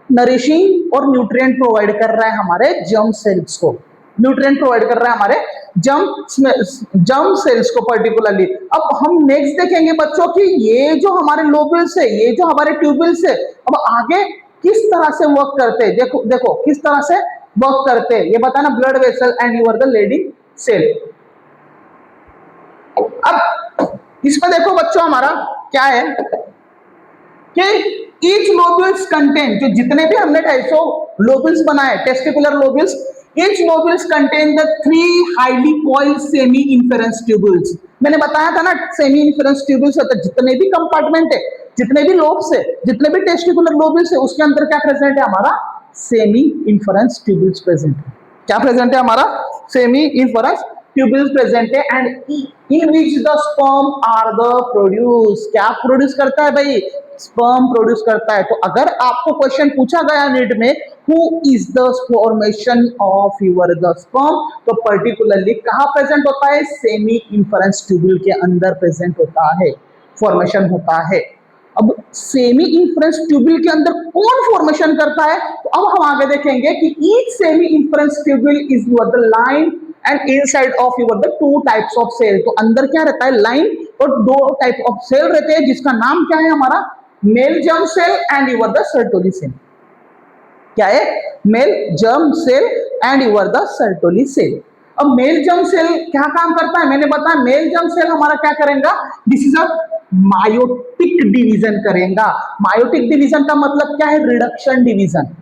नरिशिंग और न्यूट्रिएंट प्रोवाइड कर रहा है हमारे जर्म सेल्स को, न्यूट्रिएंट प्रोवाइड कर रहा है हमारे जर्म सेल्स को पर्टिकुलरली। अब हम नेक्स्ट देखेंगे बच्चों कि ये जो हमारे लोबल्स है, ये जो हमारे ट्यूबल्स है, अब आगे किस तरह से वर्क करते हैं, देखो देखो किस तरह से वर्क करते हैं ये बताना, blood vessel and your the leading cell. अब इसमें देखो बच्चों हमारा क्या है कि ईच लोब्यूल्स कंटेन, जो जितने भी हमने 250 लोब्यूल्स बनाए testicular lobules, each lobules contain the 3 highly coiled semi inference tubules. मैंने बताया था ना सेमी इन्फेरेंस ट्यूबुल्स होता है, जितने भी कंपार्टमेंट है, जितने भी लोब्स है, जितने भी टेस्टिकुलर लोब्यूल्स है, उसके अंदर क्या प्रेजेंट है हमारा, सेमी इन्फेरेंस ट्यूबुल्स प्रेजेंट है। क्या प्रेजेंट है हमारा, सेमी इन्फेरेंस ट्यूबुल्स प्रेजेंट है, and in which the sperm are the produce. क्या प्रोड्यूस करता है भाई, स्पर्म प्रोड्यूस करता है। तो अगर आपको क्वेश्चन पूछा गया नीट में who is the formation of your the sperm, तो पर्टिकुलरली कहां प्रेजेंट होता है, सेमी इन्फेरेंस ट्यूबुल के अंदर प्रेजेंट होता है, फॉर्मेशन होता है। अब सेमी इन्फ्रेंस ट्यूबुल के अंदर कौन फॉर्मेशन करता है, तो अब हम आगे देखेंगे कि each seminiferous tubule is your the line and inside of your the 2 types of cell. तो अंदर क्या रहता है, लाइन और 2 टाइप ऑफ सेल रहते हैं, जिसका नाम क्या है हमारा, male germ cell and your the Sertoli cell. क्या है, male germ cell and your the Sertoli cell. अब मेल जर्म सेल क्या काम करता है, मैंने बताया मेल जर्म सेल हमारा क्या करेगा, this is a meiotic division करेगा। मायोटिक डिवीजन का मतलब क्या है, रिडक्शन डिवीजन।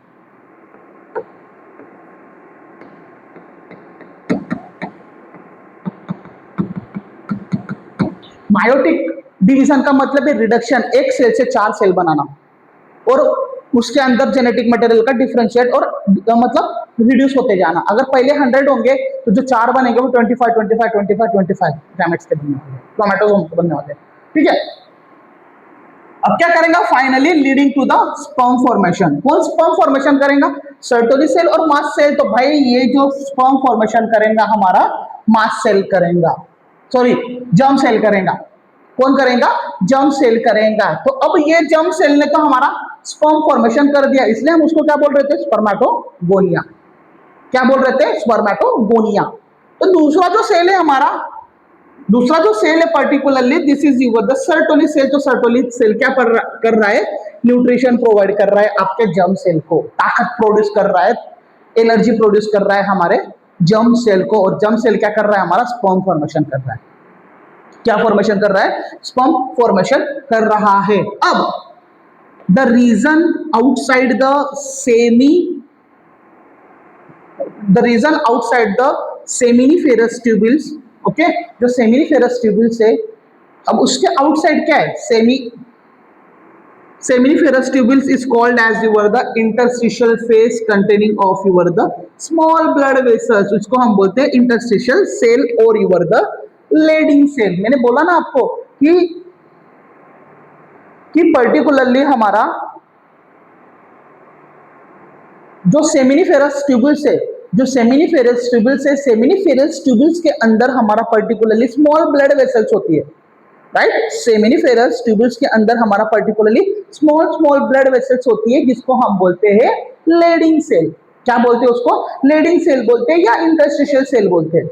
मायोटिक डिवीजन का मतलब है रिडक्शन, एक सेल से 4 सेल बनाना और उसके अंदर जेनेटिक मटेरियल का डिफरेंशिएट और मतलब रिड्यूस होते जाना। अगर पहले 100 होंगे तो जो 4 बनेंगे वो 25 25 25 25 गैमेट्स के बनने वाले, क्रोमैटोसोम के बनने वाले। ठीक है, अब क्या करेगा, finally leading to the sperm formation. कौन स्पर्म फॉर्मेशन करेगा, सर्टोली सेल और मास सेल। तो भाई ये जो स्पर्म फॉर्मेशन करेगा हमारा मास सेल करेगा, सॉरी जर्म सेल करेगा। कौन करेगा, जर्म सेल करेगा। तो अब ये जर्म सेल ने तो हमारा स्पर्म फॉर्मेशन कर दिया, इसलिए हम उसको क्या बोल रहे थे, स्पर्मेटोगोनिया। क्या बोल रहे थे, स्पर्मेटोगोनिया। तो दूसरा जो सेल है हमारा, दूसरा जो सेल है particularly this is your the Sertoli cell. तो सर्टोली सेल क्या कर रहा है, न्यूट्रिशन प्रोवाइड कर रहा है आपके जर्म सेल को, ताकत प्रोड्यूस कर रहा है, एनर्जी प्रोड्यूस कर रहा है हमारे जर्म सेल को। और जर्म सेल क्या कर रहा है हमारा, स्पर्म फॉर्मेशन कर रहा है। क्या फॉर्मेशन कर रहा है, स्पर्म फॉर्मेशन कर रहा है। अब the region outside the seminiferous tubules, okay, जो सेमिनिफेरस ट्यूबुल्स है, अब उसके आउटसाइड क्या है, seminiferous tubules is called as your the interstitial face containing of your the small blood vessels. उसको हम बोलते हैं इंटरस्टिशियल सेल और यूर द लीडिंग सेल। मैंने बोला ना आपको कि पर्टिकुलरली हमारा जो सेमिनिफेरस ट्यूबुल्स है, जो सेमिनिफेरस ट्यूबुल्स है, सेमिनिफेरस ट्यूबुल्स के अंदर हमारा पर्टिकुलरली स्मॉल ब्लड वेसल्स होती है, राइट। सेमिनिफेरस ट्यूबुल्स के अंदर हमारा पर्टिकुलरली स्मॉल ब्लड वेसल्स होती है, जिसको हम बोलते हैं लीडिंग सेल। क्या बोलते हैं उसको, लीडिंग सेल बोलते हैं या इंटरस्टिशियल सेल बोलते हैं।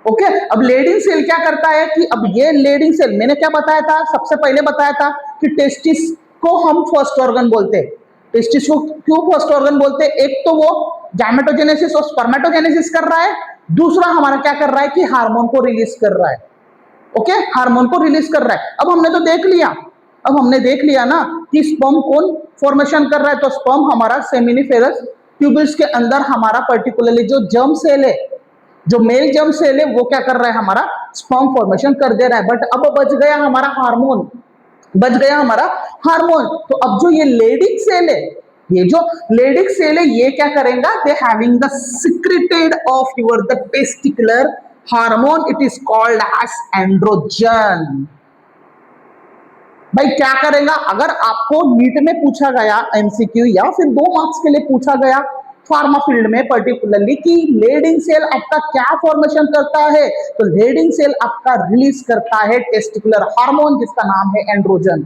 ओके, अब लीडिंग सेल क्या करता है कि अब ये लीडिंग सेल मैंने क्या बताया था, सबसे पहले बताया था कि टेस्टिस को हम फर्स्ट ऑर्गन बोलते हैं। टेस्टिस को क्यों फर्स्ट ऑर्गन बोलते हैं, एक तो वो गैमेटोजेनेसिस और स्पर्मेटोजेनेसिस कर रहा है, दूसरा हमारा क्या कर रहा है कि हार्मोन को रिलीज कर रहा है। ओके, हार्मोन को रिलीज कर रहा है। अब हमने तो देख लिया, अब हमने देख लिया ना कि स्पर्म कौन फॉर्मेशन कर रहा है, तो स्पर्म हमारा सेमिनिफेरस ट्यूबुल्स के अंदर हमारा पर्टिकुलरली जो जर्म सेल है, जो मेल जर्म सेल है, वो क्या कर रहा है हमारा स्पर्म फॉर्मेशन कर दे रहा है। बट अब बच गया हमारा हार्मोन, बच गया हमारा हार्मोन। तो अब जो ये लेडिक सेल है, ये जो लेडिक सेल है, ये क्या करेगा, they having the secreted of your the testicular hormone, it is called as androgen. भाई क्या करेगा, अगर आपको नीट में पूछा गया एमसीक्यू या फिर 2 मार्क्स के लिए पूछा गया फार्मा फील्ड में पर्टिकुलरली कि लीडिंग सेल आपका क्या फॉर्मेशन करता है, तो लीडिंग सेल आपका रिलीज करता है टेस्टिकुलर हार्मोन, जिसका नाम है एंड्रोजन,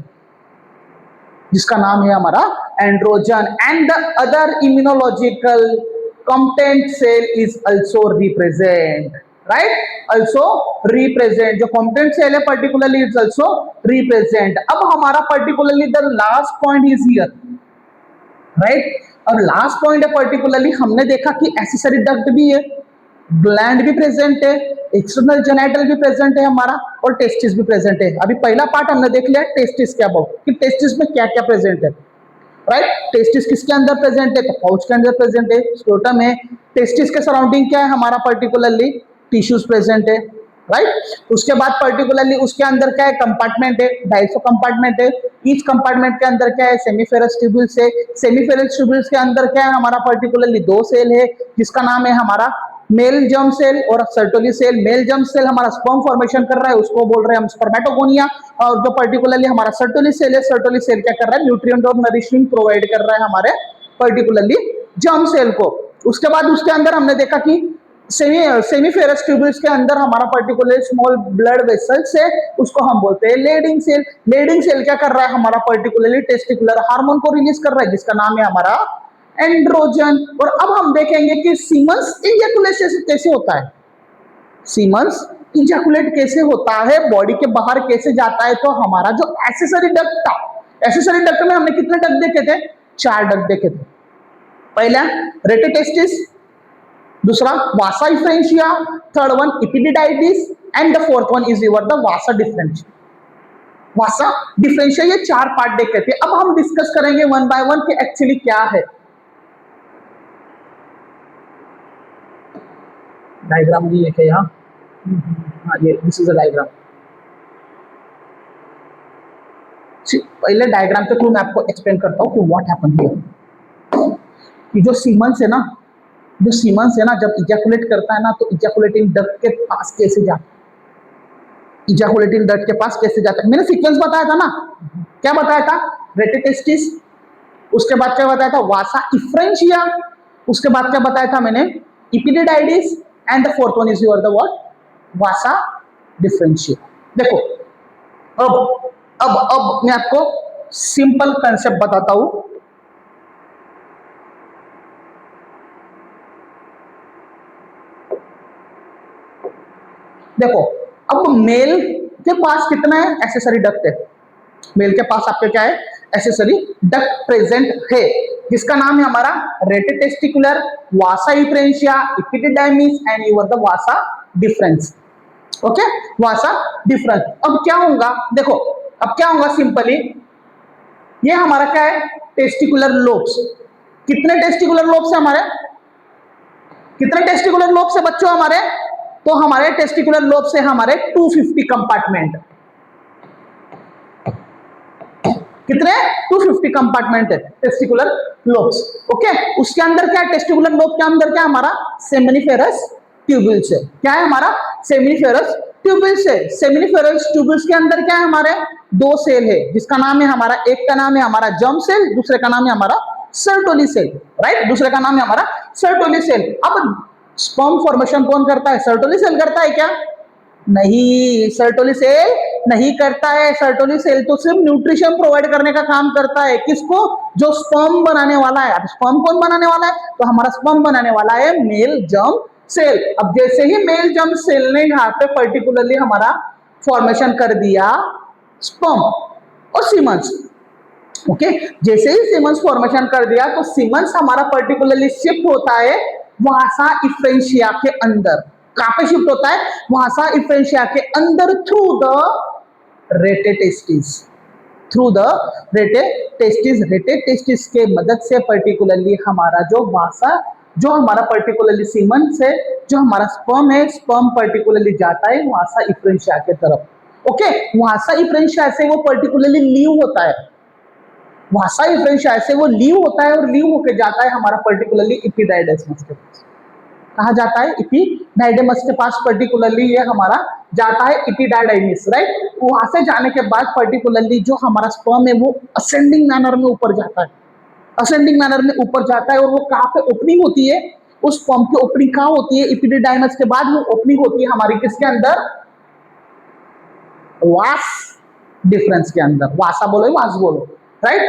जिसका नाम है हमारा androgen. And the other immunological content cell is also represent, right, also represent. जो कंटेंट सेल है पर्टिकुलरली इज आल्सो रिप्रेजेंट। अब हमारा particularly the last point is here, right. अब लास्ट पॉइंट है पर्टिकुलरली हमने देखा कि एक्सेसरी डक्ट भी है, ग्लैंड भी प्रेजेंट है, एक्सटर्नल जेनाइटल भी प्रेजेंट है हमारा, और टेस्टिस भी प्रेजेंट है। अभी पहला पार्ट हमने देख लिया टेस्टिस के अबाउट कि टेस्टिस में क्या क्या प्रेजेंट है, राइट। टेस्टिस किसके अंदर प्रेजेंट है, तो पाउच के अंदर प्रेजेंट है, स्क्रोटम है। टेस्टिस के सराउंडिंग क्या है हमारा पर्टिकुलरली टिश्यूज प्रेजेंट है, राइट। उसके बाद पर्टिकुलरली उसके अंदर क्या है, कंपार्टमेंट है, 250 कंपार्टमेंट है। ईच कंपार्टमेंट के अंदर क्या है, सेमीफेरस ट्यूब्यूल्स है। सेमीफेरस ट्यूब्यूल्स के अंदर क्या है हमारा पर्टिकुलरली 2 सेल है, जिसका नाम है हमारा मेल जर्म सेल और Sertoli cell. Male germ cell हमारा स्पर्म फॉर्मेशन कर रहा है, उसको बोल रहे हैं हम स्पर्मेटोगोनिया। और जो पर्टिकुलरली हमारा सर्टोली सेल है, सर्टोली सेल क्या कर रहा है, न्यूट्रिएंट और नरिशमेंट प्रोवाइड कर रहा है हमारे पर्टिकुलरली जर्म सेल को। उसके बाद उसके अंदर हमने देखा कि सेमीफेरस ट्यूब्यूल्स के अंदर हमारा पर्टिकुलर स्मॉल ब्लड वेसल्स है, उसको हम बोलते हैं लेडिंग सेल। लेडिंग सेल क्या कर रहा है हमारा पर्टिकुलरली टेस्टिकुलर हार्मोन को रिलीज कर रहा है, जिसका नाम है हमारा एंड्रोजन। और अब हम देखेंगे कि सीमेंस इजैकुलेशन कैसे होता है, सीमेंस इजैकुलेट कैसे होता है, बॉडी के बाहर कैसे जाता है। तो हमारा जो एक्सेसरी डक्ट था, एक्सेसरी डक्ट में हमने कितने डक्ट देखे थे, 4 डक्ट देखे थे। पहला रेटिटेस्टिस, दूसरा vasa efferentia, third one epididymitis and the fourth one is your the vasa differentia. Vasa differentia, ये 4 पार्ट देखे थे। अब हम डिस्कस करेंगे वन बाय वन कि एक्चुअली क्या है। डायग्राम नहीं लिखे यहाँ, हाँ ये दिस इज अ डायग्राम। पहले डायग्राम के थ्रू मैं आपको एक्सप्लेन करता हूँ कि व्हाट हैपन हियर। कि जो सीमेंस है ना, जो सीमेंस है ना, जब इजैकुलेट करता है ना, तो इजैकुलेटिंग डक्ट के पास कैसे जाता है, इजैकुलेटिंग डक्ट के पास कैसे जाता है। मैंने सीक्वेंस बताया था ना, क्या बताया था, रेटिटेस्टिस, उसके बाद क्या बताया था, वासा इफ्रेंशिया, उसके बाद क्या बताया था मैंने, epididymitis and the fourth one is your the what, vasa differentia. देखो अब मैं आपको सिंपल कंसेप्ट बताता हूं। देखो अब मेल के पास कितना है, एक्सेसरी डक्ट है। मेल के पास आपके क्या है, एक्सेसरी डक्ट प्रेजेंट है, जिसका नाम है हमारा rete testicular, vasa efferentia, epididymis and your the vasa difference. Okay, vasa difference. अब क्या होगा, देखो अब क्या होगा, सिंपली ये हमारा क्या है, टेस्टिकुलर लोब्स। कितने टेस्टिकुलर लोब्स है हमारे, कितने टेस्टिकुलर लोब्स है बच्चों हमारे, तो हमारे टेस्टिकुलर लोब से हमारे 250 कंपार्टमेंट, कितने 250 कंपार्टमेंट है टेस्टिकुलर लोब्स। ओके, उसके अंदर क्या है, टेस्टिकुलर लोब के अंदर क्या है हमारा, सेमिनिफेरस ट्यूब्यूल्स है। क्या है हमारा, सेमिनिफेरस ट्यूब्यूल्स है। सेमिनिफेरस ट्यूब्यूल्स के अंदर क्या है हमारे, 2 सेल है, जिसका नाम है हमारा, एक का नाम है हमारा जर्म सेल, दूसरे का नाम है हमारा सर्टोली सेल, राइट, दूसरे का नाम है हमारा सर्टोली सेल। अब स्पर्म फॉर्मेशन कौन करता है, सर्टोली सेल करता है क्या, नहीं, सर्टोली सेल नहीं करता है। सर्टोली सेल तो सिर्फ न्यूट्रिशन प्रोवाइड करने का काम करता है, किसको, जो स्पर्म बनाने वाला है। अब स्पर्म कौन बनाने वाला है, तो हमारा स्पर्म बनाने वाला है मेल जर्म सेल। अब जैसे ही मेल जर्म सेल ने यहाँ पे पर्टिकुलरली हमारा फॉर्मेशन कर दिया स्पर्म और सीमेंस, ओके, जैसे ही सीमेंस फॉर्मेशन कर दिया, तो सीमेंस हमारा पर्टिकुलरली शिफ्ट होता है वासा इफ्रेंशिया के अंदर। कहां पे शिफ्ट होता है, वासा इफ्रेंशिया के अंदर, through the rete testis, through the rete testis. Rete testis के मदद से पर्टिकुलरली हमारा जो वासा, जो हमारा पर्टिकुलरली सीमेंस है, जो हमारा स्पर्म है, स्पर्म पर्टिकुलरली जाता है वासा इफ्रेंशिया के तरफ। ओके, वासा इफ्रेंशिया से वो पर्टिकुलरली लीव होता है, वासा इफ्रेंशिया से वो लीव होता है, और लीव होके जाता है हमारा पर्टिकुलरली इपिडाइडमस के पास। कहा जाता है, इपिडाइडमस के पास पर्टिकुलरली ये हमारा जाता है, इपिडाइडमिस, राइट। वहां से जाने के बाद पर्टिकुलरली जो हमारा स्पर्म है वो असेंडिंग मैनर में ऊपर जाता है, असेंडिंग मैनर में ऊपर जाता है। और वो कहां पे ओपनिंग होती है, उस स्पर्म की ओपनिंग कहां होती है, इपिडाइडमस के बाद वो ओपनिंग होती है हमारी किसके अंदर, वास डिफरेंस के अंदर। वासा बोलो, वास बोलो, राइट।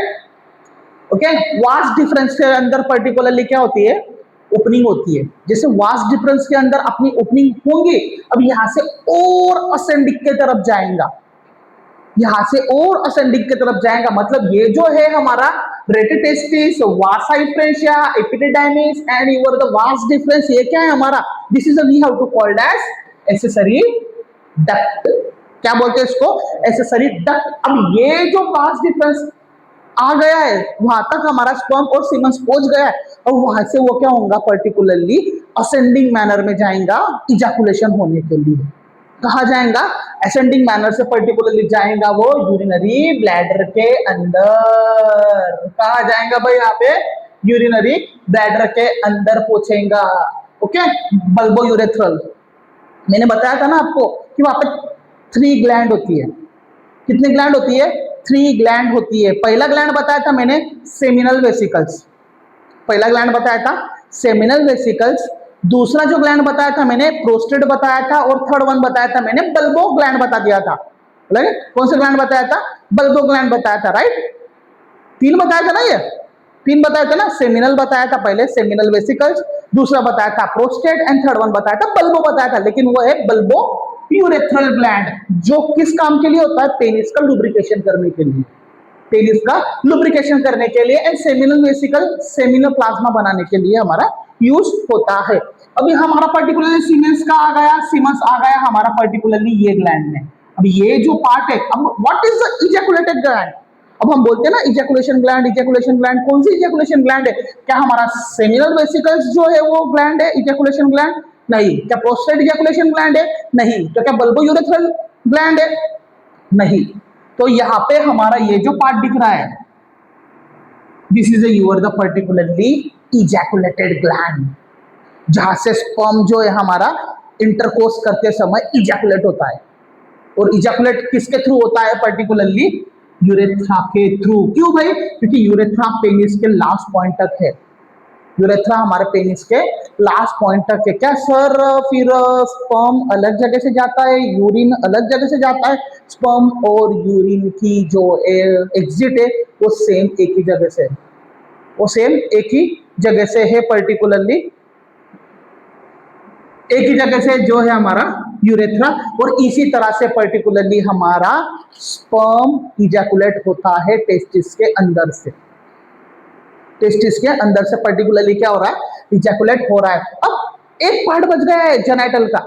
ओके, वास डिफरेंस के अंदर पर्टिकुलरली क्या होती है, ओपनिंग होती है। जैसे वास डिफरेंस के अंदर अपनी ओपनिंग होंगी, अब यहां से और असेंडिंग के तरफ जाएगा, यहां से और असेंडिंग की तरफ जाएगा। मतलब ये जो है हमारा rete testis, vasa efferentia, epididymis and your the vas deferens, ये क्या है हमारा, this is we have to called as accessory duct. क्या बोलते हैं इसको, एक्सेसरी डक्ट। अब ये जो वास डिफरेंस आ गया है, वहां तक हमारा स्पर्म और सीमेंस पहुंच गया है, और वहां से वो क्या होगा, पर्टिकुलरली असेंडिंग मैनर में जाएगा इजैकुलेशन होने के लिए। कहा जाएगा, असेंडिंग मैनर से पर्टिकुलरली जाएगा वो यूरिनरी ब्लैडर के अंदर। कहा जाएगा भाई यहाँ पे, यूरिनरी ब्लैडर के अंदर पहुंचेगा। ओके, बल्बो यूरेथ्रल, मैंने बताया था ना आपको कि वहां पे 3 ग्लैंड होती है। कितनी ग्लैंड होती है, 3 ग्लैंड होती है। पहला ग्लैंड बताया था मैंने, सेमिनल वेसिकल्स, पहला ग्लैंड बताया था सेमिनल वेसिकल्स। दूसरा जो ग्लैंड बताया था मैंने, प्रोस्टेट बताया था, और थर्ड वन बताया था मैंने, बल्बो ग्लैंड बता दिया था। कौन सा ग्लैंड बताया था, बल्बो ग्लैंड बताया था, राइट। 3 बताया था ना, ये 3 बताया था ना, सेमिनल बताया था पहले, सेमिनल वेसिकल्स, दूसरा बताया था प्रोस्टेट, एंड थर्ड वन बताया था बल्बो बताया था। लेकिन वो है बल्बो यूरेथ्रल ग्लैंड, जो किस काम के लिए होता है, पेनिस का लुब्रिकेशन करने के लिए, पेनिस का लुब्रिकेशन करने के लिए, and seminal vesicle seminal plasma बनाने के लिए हमारा यूज होता है। अभी हमारा पर्टिकुलरली सीमेंस का आ गया, सीमेंस आ गया हमारा पर्टिकुलरली ये ग्लैंड में। अब ये जो पार्ट है, अब what is the ejaculated gland, अब हम बोलते हैं ना इजैकुलेशन ग्लैंड, इजैकुलेशन ग्लैंड, कौन सी इजैकुलेशन ग्लैंड है, क्या हमारा सेमिनल वेसिकल्स जो है वो ग्लैंड है इजैकुलेशन ग्लैंड, नहीं। क्या प्रोस्टेट इजैकुलेशन ग्लैंड है, नहीं। तो क्या बल्बो यूरेथ्रल ग्लैंड है, नहीं। तो यहाँ पे हमारा ये जो पार्ट दिख रहा है, this is your the particularly ejaculated gland, जहां से स्पर्म जो है हमारा इंटरकोर्स करते समय इजैकुलेट होता है। और इजैकुलेट किसके थ्रू होता है, पर्टिकुलरली यूरेथ्रा के थ्रू। क्यों भाई, क्योंकि यूरेथ्रा पेनिस के लास्ट पॉइंट तक है, यूरेथ्रा हमारे पेनिस के लास्ट पॉइंट तक है। क्या सर फिर स्पर्म अलग जगह से जाता है, यूरिन अलग जगह से जाता है, स्पर्म और यूरिन की जो एग्जिट है वो सेम एक ही जगह से है, वो सेम एक ही जगह से है, पर्टिकुलरली एक ही जगह से जो है हमारा यूरेथ्रा। और इसी तरह से पर्टिकुलरली हमारा स्पर्म इजैकुलेट होता है टेस्टिस के अंदर से, टेस्टिस के अंदर से पर्टिकुलरली क्या हो रहा है, इजैकुलेट हो रहा है। अब एक पार्ट बच गया है जेनाइटल का,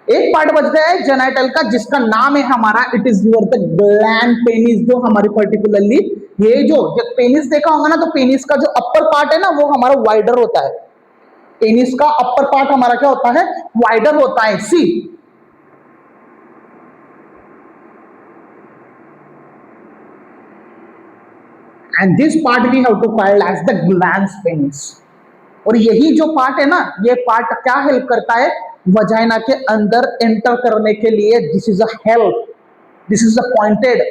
एक पार्ट बच गया है जेनाइटल का, जिसका नाम है हमारा, it is your the gland penis, जो हमारी पर्टिकुलरली ये जो जब पेनिस देखा होगा ना, तो पेनिस का जो अपर पार्ट है ना वो हमारा वाइडर होता है, पेनिस का अपर पार्ट हमारा क्या होता है, वाइडर होता है। See and this part we have to call as the glands penis. और यही जो पार्ट है ना, ये पार्ट क्या हेल्प करता है, वजाइना के अंदर एंटर करने के लिए। This is a help, this is a pointed,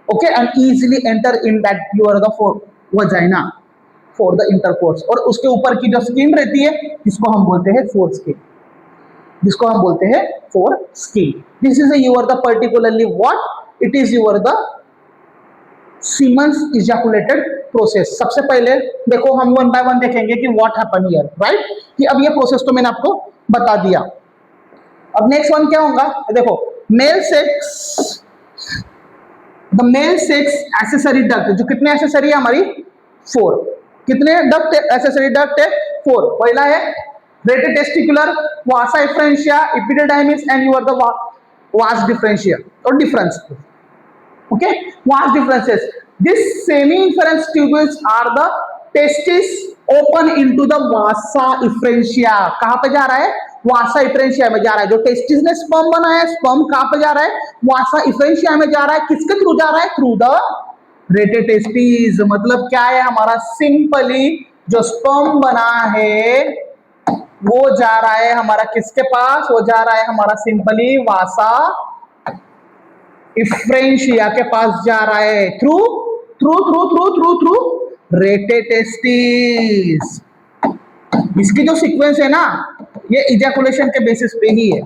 okay, and easily enter in that your the for vagina for the intercourse. और उसके ऊपर की जो स्किन रहती है, जिसको हम बोलते हैं फोर स्किन, जिसको हम बोलते हैं foreskin. This is your the particularly what, it is your the semens ejaculated process. सबसे पहले देखो हम वन बाय वन देखेंगे कि व्हाट हैपन हियर, राइट, कि अब ये प्रोसेस तो मैंने आपको बता दिया। अब नेक्स्ट वन क्या होगा, देखो male sex, the male sex accessory duct, जो कितने एक्सेसरी है हमारी, 4। कितने डक्ट एक्सेसरी डक्ट है, 4। पहला है rete testicular, vasa differentia, epididymis and your the vas differentia और difference, okay, vast differences. This semi-inference tubules are the testis open into the vasa efferentia। कहां पे जा रहा है, वासा इफ्रेंशिया में जा रहा है। जो टेस्टिस ने स्पर्म बनाया है, स्पर्म कहां पे जा रहा है, वासा इफ्रेंशिया में जा रहा है। किसके थ्रू जा रहा है, थ्रू द रेटिटेस्टिस। मतलब क्या है हमारा, सिंपली जो स्पर्म बना है वो जा रहा है हमारा किसके पास, वो जा रहा है हमारा सिंपली वासा इफ्रेंशिया के पास जा रहा है, through through through through through through rete testis. इसकी जो सीक्वेंस है ना, ये इजैकुलेशन के बेसिस पे ही है,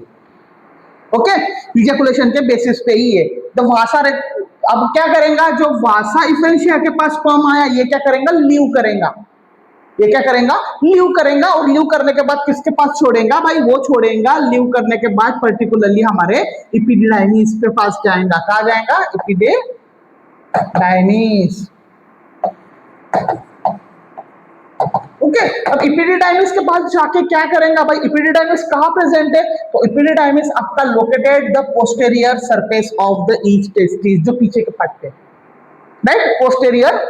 ओके, इजैकुलेशन के बेसिस पे ही है। तो वासा अब क्या करेगा, जो वासा इफ्रेंशिया के पास स्पर्म आया, ये क्या करेगा, लीव करेगा, ये क्या करेगा, लीव करेगा। और लीव करने के बाद किसके पास छोड़ेगा भाई, वो छोड़ेगा लीव करने के बाद पर्टिकुलरली हमारे एपिडिडाइमिस के पास जाएगा। कहा जाएगा, एपिडिडाइमिस। ओके, अब इपिडिडाइमिस के पास जाके क्या करेंगे भाई, इपिडिडाइमिस कहाँ प्रेजेंट है, तो इपिडिडाइमिस आपका located the posterior surface of the each testis, जो पीछे के पार्ट पे, राइट, पोस्टेरियर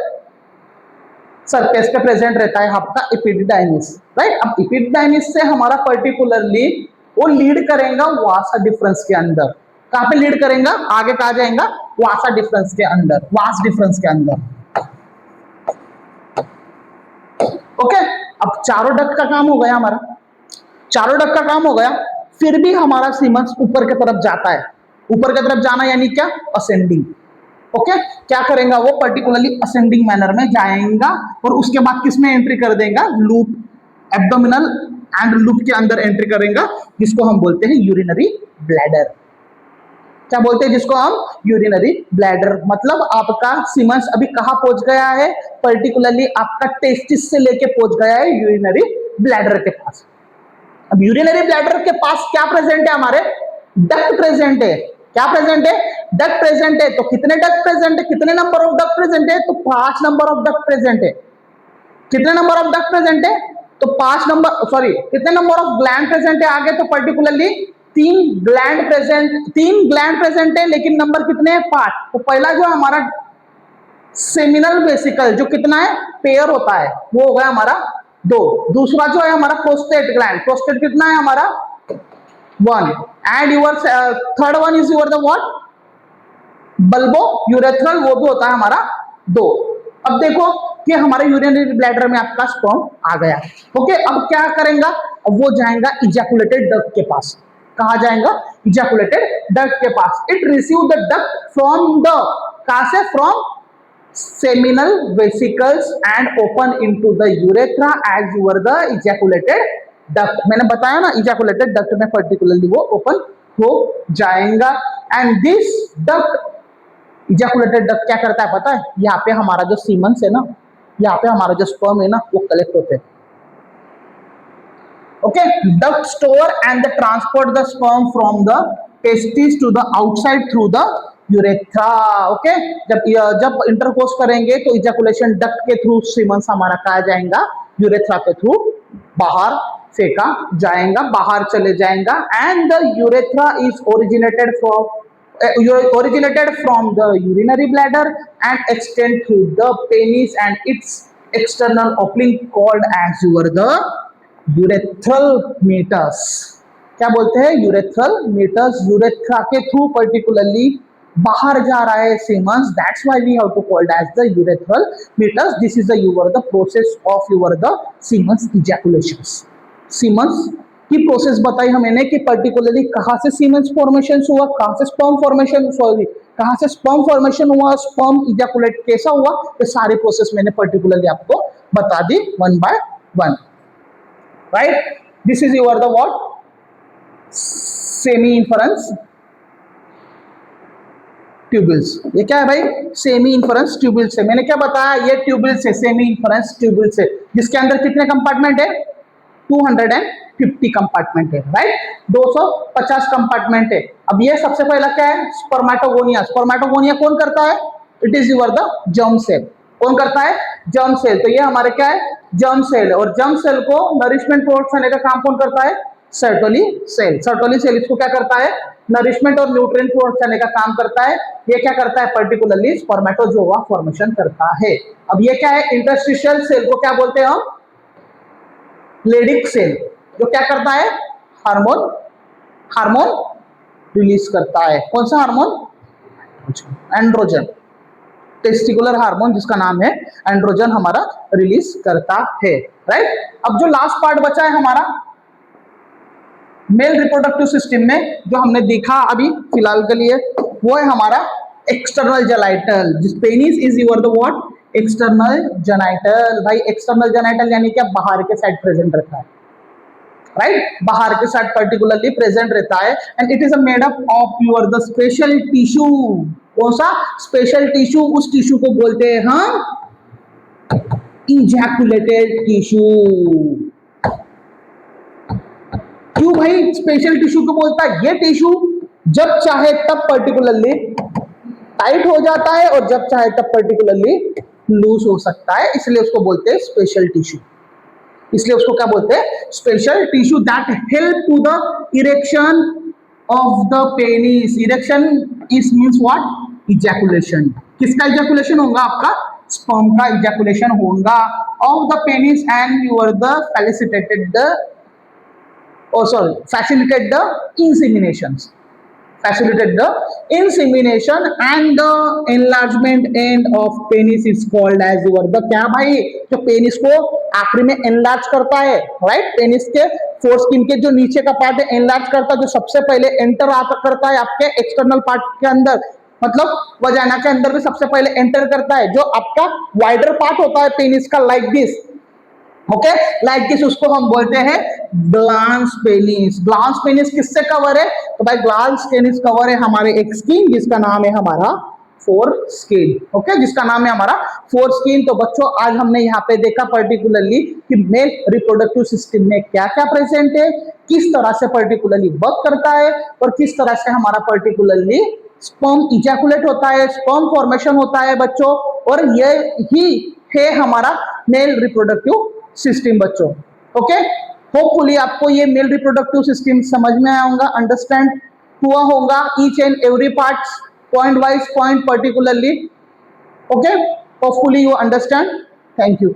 सरफेस पे प्रेजेंट रहता है आपका इपिडिडाइमिस, राइट। अब इपिडिडाइमिस से हमारा पर्टिकुलरली वो लीड करेगा वासा डिफरेंस के अंदर, कहाँ पे लीड करेगा, आगे कहा जाएगा वासा डिफरेंस के अंदर, वास डिफरेंस के अंदर। ओके, अब चारों डक्ट का काम हो गया हमारा, चारों डक्ट का काम हो गया, फिर भी हमारा सीमंस ऊपर की तरफ जाता है, ऊपर की तरफ जाना यानी क्या, असेंडिंग। ओके, क्या करेगा वो, पर्टिकुलरली असेंडिंग मैनर में जाएगा और उसके बाद किसमें एंट्री कर देगा, लूप, एब्डोमिनल एंड लूप के अंदर एंट्री करेगा, जिसको हम बोलते हैं यूरिनरी ब्लैडर। क्या बोलते हैं जिसको हम, यूरिनरी ब्लैडर। मतलब आपका सीमंस अभी कहां पहुंच गया है, पर्टिकुलरली आपका टेस्टिस से लेके पहुंच गया है यूरिनरी ब्लैडर के पास। अब यूरिनरी ब्लैडर के पास क्या प्रेजेंट है, हमारे डक्ट प्रेजेंट है, क्या प्रेजेंट है, डक्ट प्रेजेंट है। तो कितने डक्ट प्रेजेंट है, कितने नंबर ऑफ डक्ट प्रेजेंट है, तो 5 नंबर ऑफ डक्ट प्रेजेंट है। कितने नंबर ऑफ डक्ट प्रेजेंट है, तो 5 नंबर, सॉरी कितने नंबर ऑफ ग्लैंड प्रेजेंट है आगे, तो पर्टिकुलरली 3 ग्लैंड प्रेजेंट है, लेकिन नंबर कितने हैं, 5। तो पहला जो हमारा सेमिनल वेसिकल जो कितना है, पेयर होता है, वो हो गया हमारा 2। दूसरा जो है हमारा प्रोस्टेट ग्लैंड, प्रोस्टेट कितना है हमारा 1, and your third one is your the what, bulbo urethral, वो भी होता है हमारा 2। अब देखो कि हमारे यूरिनरी ब्लैडर में आपका स्पर्म आ गया। ओके, अब क्या करेगा, अब वो जाएगा इजैकुलेटेड डक्ट के पास। कहा जाएगा, इजैकुलेटेड डक्ट के पास। It receive the duct from the, कहां से, from seminal vesicles and open into the urethra as your the ejaculated duct. मैंने बताया ना, इजैकुलेटेड डक्ट में पर्टिकुलरली वो ओपन हो जाएगा। And this duct, ejaculated duct क्या करता है पता है, यहाँ पे हमारा जो सीमंस है ना, यहाँ पे हमारा जो स्पर्म है ना, वो कलेक्ट होते हैं। Okay, duct store and transport the sperm from the testis to the outside through the urethra. Okay, जब इंटरकोर्स करेंगे तो इजैकुलेशन डक्ट के थ्रू सीमंस हमारा कहा जाएगा, यूरेथ्रा के थ्रू बाहर फेंका जाएगा, बाहर चले जाएगा। And the urethra is originated from the urinary bladder and extend through the penis and its external opening called as the urethral meatus। क्या बोलते हैं, यूरेथ्रल मीटस। यूरेथ्रा के थ्रू पर्टिकुलरली बाहर जा रहा है semens, that's why we have to called as the urethral meatus. This is the process of the semens ejaculations. Semens की प्रोसेस बताई हमने कि पर्टिकुलरली कहां से सीमेंस फॉर्मेशन हुआ, कहां से स्पर्म फॉर्मेशन, सॉरी कहां से स्पर्म फॉर्मेशन हुआ, स्पर्म इजैकुलेट कैसा हुआ, ये सारी प्रोसेस मैंने पर्टिकुलरली आपको बता दी 1 by 1, right. This is your the what, semi inference tubules. ये क्या है भाई, सेमी इन्फेरेंस ट्यूबुल्स है। मैंने क्या बताया, ये ट्यूबुल्स है, सेमी इन्फेरेंस ट्यूबुल्स है, जिसके अंदर कितने कंपार्टमेंट है, 250 कंपार्टमेंट है, राइट, 250 कंपार्टमेंट है। अब ये सबसे पहला क्या है, स्पर्मेटोगोनिया। स्पर्मेटोगोनिया कौन करता है, it is your the germ cell. कौन करता है, जर्म सेल। तो ये हमारे क्या है, जर्म सेल है, और जर्म सेल को नरिशमेंट प्रोवाइड करने का काम कौन करता है, सर्टोली सेल। सर्टोली सेल इसको क्या करता है, नरिशमेंट और न्यूट्रिएंट प्रोवाइड करने का काम करता है। ये क्या करता है, पर्टिकुलरली स्पर्मेटोजोआ फॉर्मेशन करता है। अब ये क्या है, इंटरस्टिशियल सेल को क्या बोलते हैं हम, लेडिक सेल, जो क्या करता है, हार्मोन रिलीज करता है। कौन सा हार्मोन, एंड्रोजन, टेस्टिकुलर हार्मोन जिसका नाम है एंड्रोजन हमारा रिलीज करता है, राइट। अब जो लास्ट पार्ट बचा है हमारा मेल रिप्रोडक्टिव सिस्टम में, जो हमने देखा अभी फिलहाल के लिए, वो है हमारा एक्सटर्नल जेनाइटल। जिस penis is your the what, external genital. भाई एक्सटर्नल जेनाइटल यानी क्या, बाहर के साइड प्रेजेंट रहता है, राइट, बाहर के साइड पर्टिकुलरली प्रेजेंट रहता है। And it is made up of your the special tissue. कौन सा, स्पेशल टिश्यू, उस टिश्यू को बोलते हैं हम इजैकुलेटेड टिश्यू। क्यों भाई स्पेशल टिश्यू को बोलता है, ये टिश्यू जब चाहे तब पर्टिकुलरली टाइट हो जाता है और जब चाहे तब पर्टिकुलरली लूज हो सकता है, इसलिए उसको बोलते हैं स्पेशल टिश्यू। इसलिए उसको क्या बोलते हैं? Special tissue that help to the erection of the penis. Erection is means what? Ejaculation. किसका इजैकुलेशन होगा? आपका स्पर्म का इजैकुलेशन होगा of the penis and you are the facilitated the facilitate the inseminations, facilitate the insemination and the enlargement end of penis is called as your the क्या भाई? जो पेनिस को आखिरी में एनलार्ज करता है, राइट? पेनिस के फोर स्किन के जो नीचे का पार्ट है एनलार्ज करता है, जो सबसे पहले एंटर आता करता है आपके एक्सटर्नल पार्ट के अंदर, मतलब वजाना के अंदर भी सबसे पहले एंटर करता है, जो आपका वाइडर पार्ट होता है पेनिस का, like this, okay, like this, उसको हम बोलते हैं ग्लांस पेनिस। ग्लांस पेनिस किससे कवर है? तो भाई ग्लांस पेनिस कवर है हमारे एक स्किन जिसका नाम है हमारा फोर स्किन, ओके, जिसका नाम है हमारा फोर स्किन। तो बच्चों आज हमने यहाँ पे देखा पर्टिकुलरली कि मेल रिप्रोडक्टिव सिस्टम में क्या क्या प्रेजेंट है, किस तरह से पर्टिकुलरली वर्क करता है और किस तरह से हमारा पर्टिकुलरली स्पर्म इजैकुलेट होता है, स्पर्म फॉर्मेशन होता है बच्चों, और ये ही है हमारा मेल रिप्रोडक्टिव सिस्टम बच्चों। ओके, होपफुली आपको ये मेल रिप्रोडक्टिव सिस्टम समझ में आया होगा, अंडरस्टैंड हुआ होगा each and every part, point wise point particularly. Okay, hopefully you understand. Thank you.